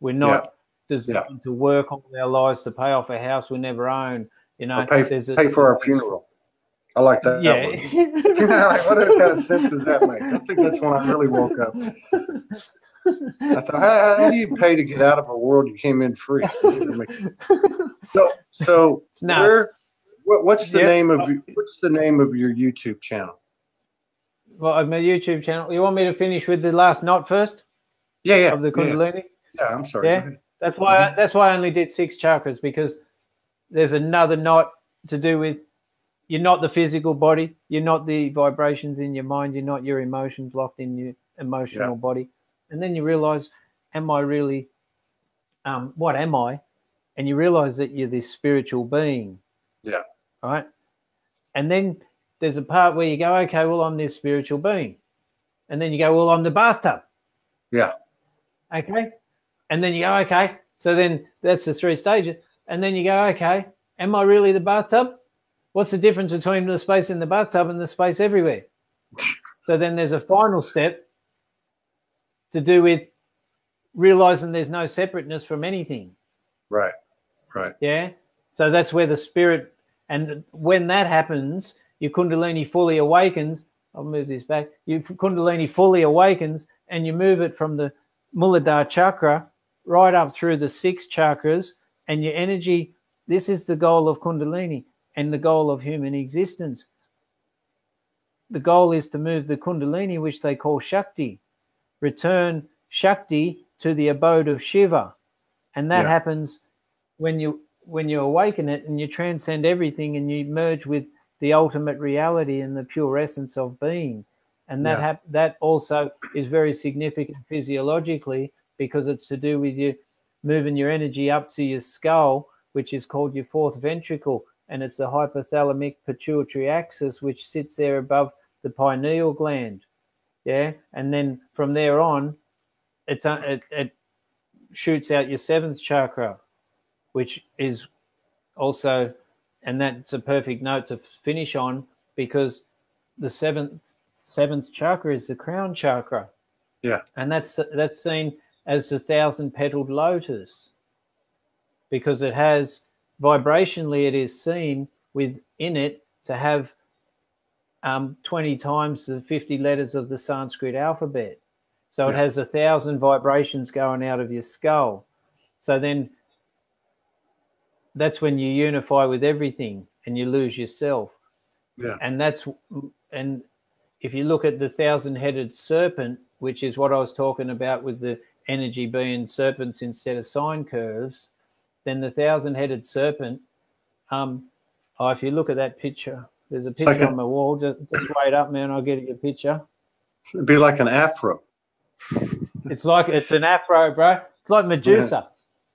We're not designed to work all our lives to pay off a house we never own. You know, pay for our funeral. I like that. Yeah. Like, what kind of sense does that make? I think that's when I really woke up. I thought, how do you pay to get out of a world you came in free? So what's the name of your YouTube channel? Well, my YouTube channel. You want me to finish with the last knot first? Yeah. Of the Kundalini. Yeah, I'm sorry. Yeah, that's why I only did 6 chakras, because there's another knot to do with you're not the physical body, you're not the vibrations in your mind, you're not your emotions locked in your emotional body, and then you realize, am I really? What am I? And you realize that you're this spiritual being. Yeah. Right. And then there's a part where you go, okay, well, I'm this spiritual being, and then you go, well, I'm the bathtub. Yeah. Okay. And then you go, okay, so then that's the 3 stages. And then you go, okay, am I really the bathtub? What's the difference between the space in the bathtub and the space everywhere? So then there's a final step to do with realizing there's no separateness from anything. Right. Yeah. So that's where the spirit, and when that happens, your Kundalini fully awakens. I'll move this back. Your Kundalini fully awakens, and you move it from the Muladhara chakra right up through the 6 chakras, and your energy, this is the goal of Kundalini and the goal of human existence. The goal is to move the Kundalini, which they call Shakti, return Shakti to the abode of Shiva. And that happens when you awaken it and you transcend everything and you merge with the ultimate reality and the pure essence of being. And that also is very significant physiologically, because it's to do with you moving your energy up to your skull, which is called your 4th ventricle, and it's the hypothalamic pituitary axis, which sits there above the pineal gland. Yeah, and then from there on, it shoots out your 7th chakra, which is also, and that's a perfect note to finish on, because the seventh chakra is the crown chakra. Yeah. And that's seen as the 1,000-petaled lotus, because it has, vibrationally, it is seen within it to have 20 times the 50 letters of the Sanskrit alphabet. So it has 1,000 vibrations going out of your skull. So then that's when you unify with everything and you lose yourself. Yeah. And if you look at the 1,000-headed serpent, which is what I was talking about with the energy being serpents instead of sine curves, then the 1,000-headed serpent, if you look at that picture, there's a picture on my wall. Just wait up, man, I'll get you a picture. It'd be like an afro. It's an afro, bro. It's like Medusa.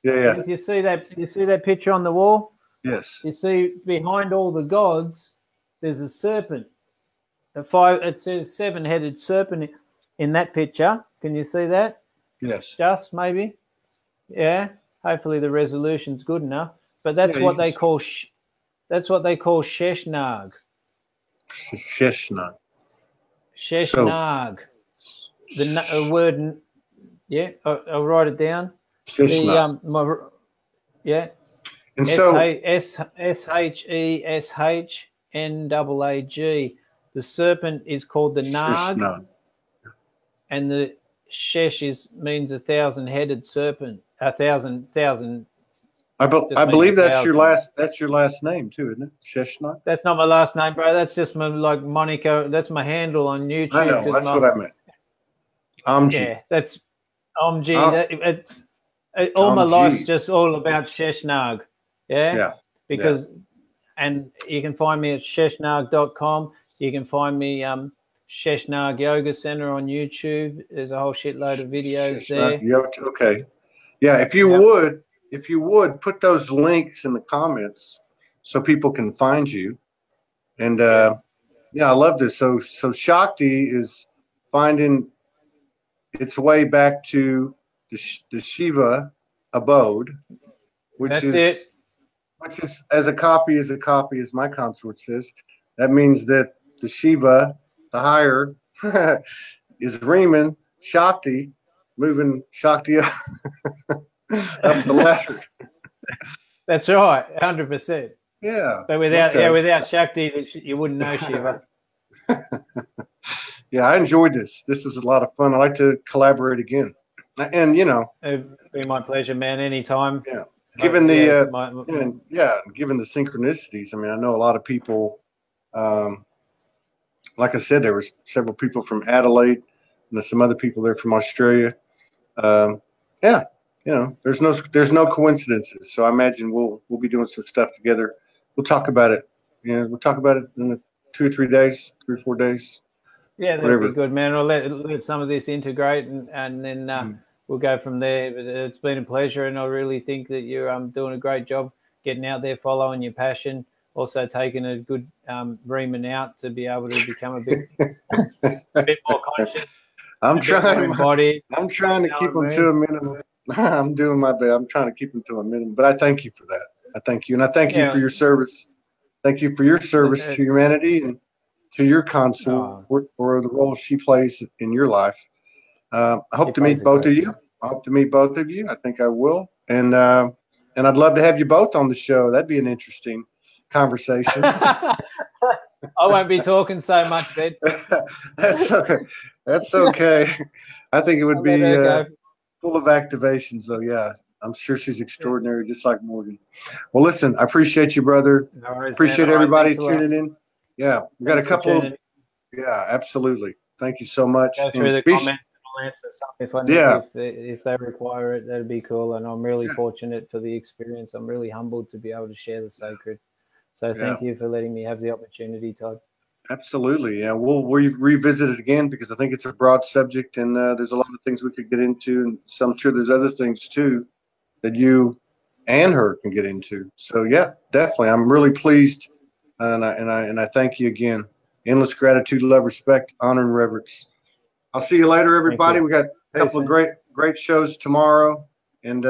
Yeah. If you see that picture on the wall? Yes. You see behind all the gods, there's a serpent. It's a 7-headed serpent in that picture. Can you see that? Yes. Just maybe. Yeah. Hopefully the resolution's good enough. But that's what they call. That's what they call Sheshnaag. Sheshnaag. Sheshnaag. The word. Yeah. I'll write it down. Sheshnaag. And so SHESHNAAG. The serpent is called the Nag, and the Shesh means 1,000-headed serpent. 1,000. I believe that's your last name too, isn't it? Sheshnaag. That's not my last name, bro. That's just my Monica. That's my handle on YouTube. I know. That's what I meant. Omji. Yeah, that's Omji. All my life's just all about Sheshnaag. Yeah. because, and you can find me at sheshnaag.com. You can find me Sheshnaag Yoga Center on YouTube. There's a whole shitload of videos there. Okay. Yeah, if you would put those links in the comments so people can find you. And I love this. So Shakti is finding its way back to the Shiva abode, which is as a copy, as my consort says. That means that the Shiva, the higher, is reaming Shakti, moving Shakti up the ladder. That's right, 100%. Yeah. But without Shakti, you wouldn't know Shiva. Yeah, I enjoyed this. This was a lot of fun. I'd like to collaborate again. And it'd be my pleasure, man. Anytime. Yeah. Given the given the synchronicities, I mean, I know a lot of people. Like I said, there was several people from Adelaide, and there's some other people there from Australia. There's no coincidences. So I imagine we'll be doing some stuff together. We'll talk about it. We'll talk about it in 2 or 3 days, 3 or 4 days. Yeah, that'd be good, man. I'll let some of this integrate, and then we'll go from there. But it's been a pleasure, and I really think that you're doing a great job getting out there, following your passion, also taking a good reaming out to be able to become a bit more conscious. I'm trying to keep them to a minimum. I'm doing my best. I'm trying to keep them to a minimum. But I thank you for that. I thank you, and I thank you for your service. Thank you for your service to humanity and to your consort for the role she plays in your life. I hope to meet both of you. I think I will, and I'd love to have you both on the show. That'd be an interesting conversation. I won't be talking so much then. That's okay. That's okay. I think it would be full of activations, though. Yeah, I'm sure she's extraordinary, just like Morgan. Well, listen, I appreciate you, brother. No worries, appreciate everybody tuning in. Yeah, we got a couple. Yeah, absolutely. Thank you so much. Go through the comments. I'll answer something if they require it. That'd be cool. And I'm really fortunate for the experience. I'm really humbled to be able to share the sacred. So thank you for letting me have the opportunity, Todd. Absolutely. Yeah, we'll revisit it again because I think it's a broad subject, and there's a lot of things we could get into, and I'm sure there's other things too that you and her can get into. So yeah, definitely. I'm really pleased, and I thank you again. Endless gratitude, love, respect, honor, and reverence. I'll see you later, everybody. We got a couple of great shows tomorrow, and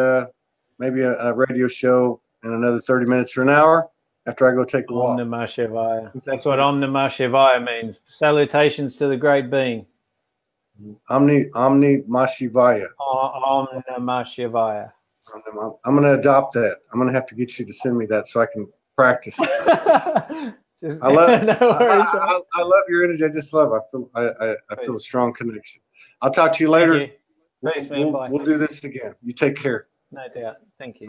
maybe a radio show in another 30 minutes or an hour after I go take a walk. Om Namah Shivaya. That's what Om Namah Shivaya means. Salutations to the great being. Omni Mashivaya. Om Namah Shivaya. I'm going to adopt that. I'm going to have to get you to send me that so I can practice it. I love your energy. I just love it. I feel a strong connection. I'll talk to you later. Thanks, man. Bye. We'll do this again. You take care. No doubt. Thank you.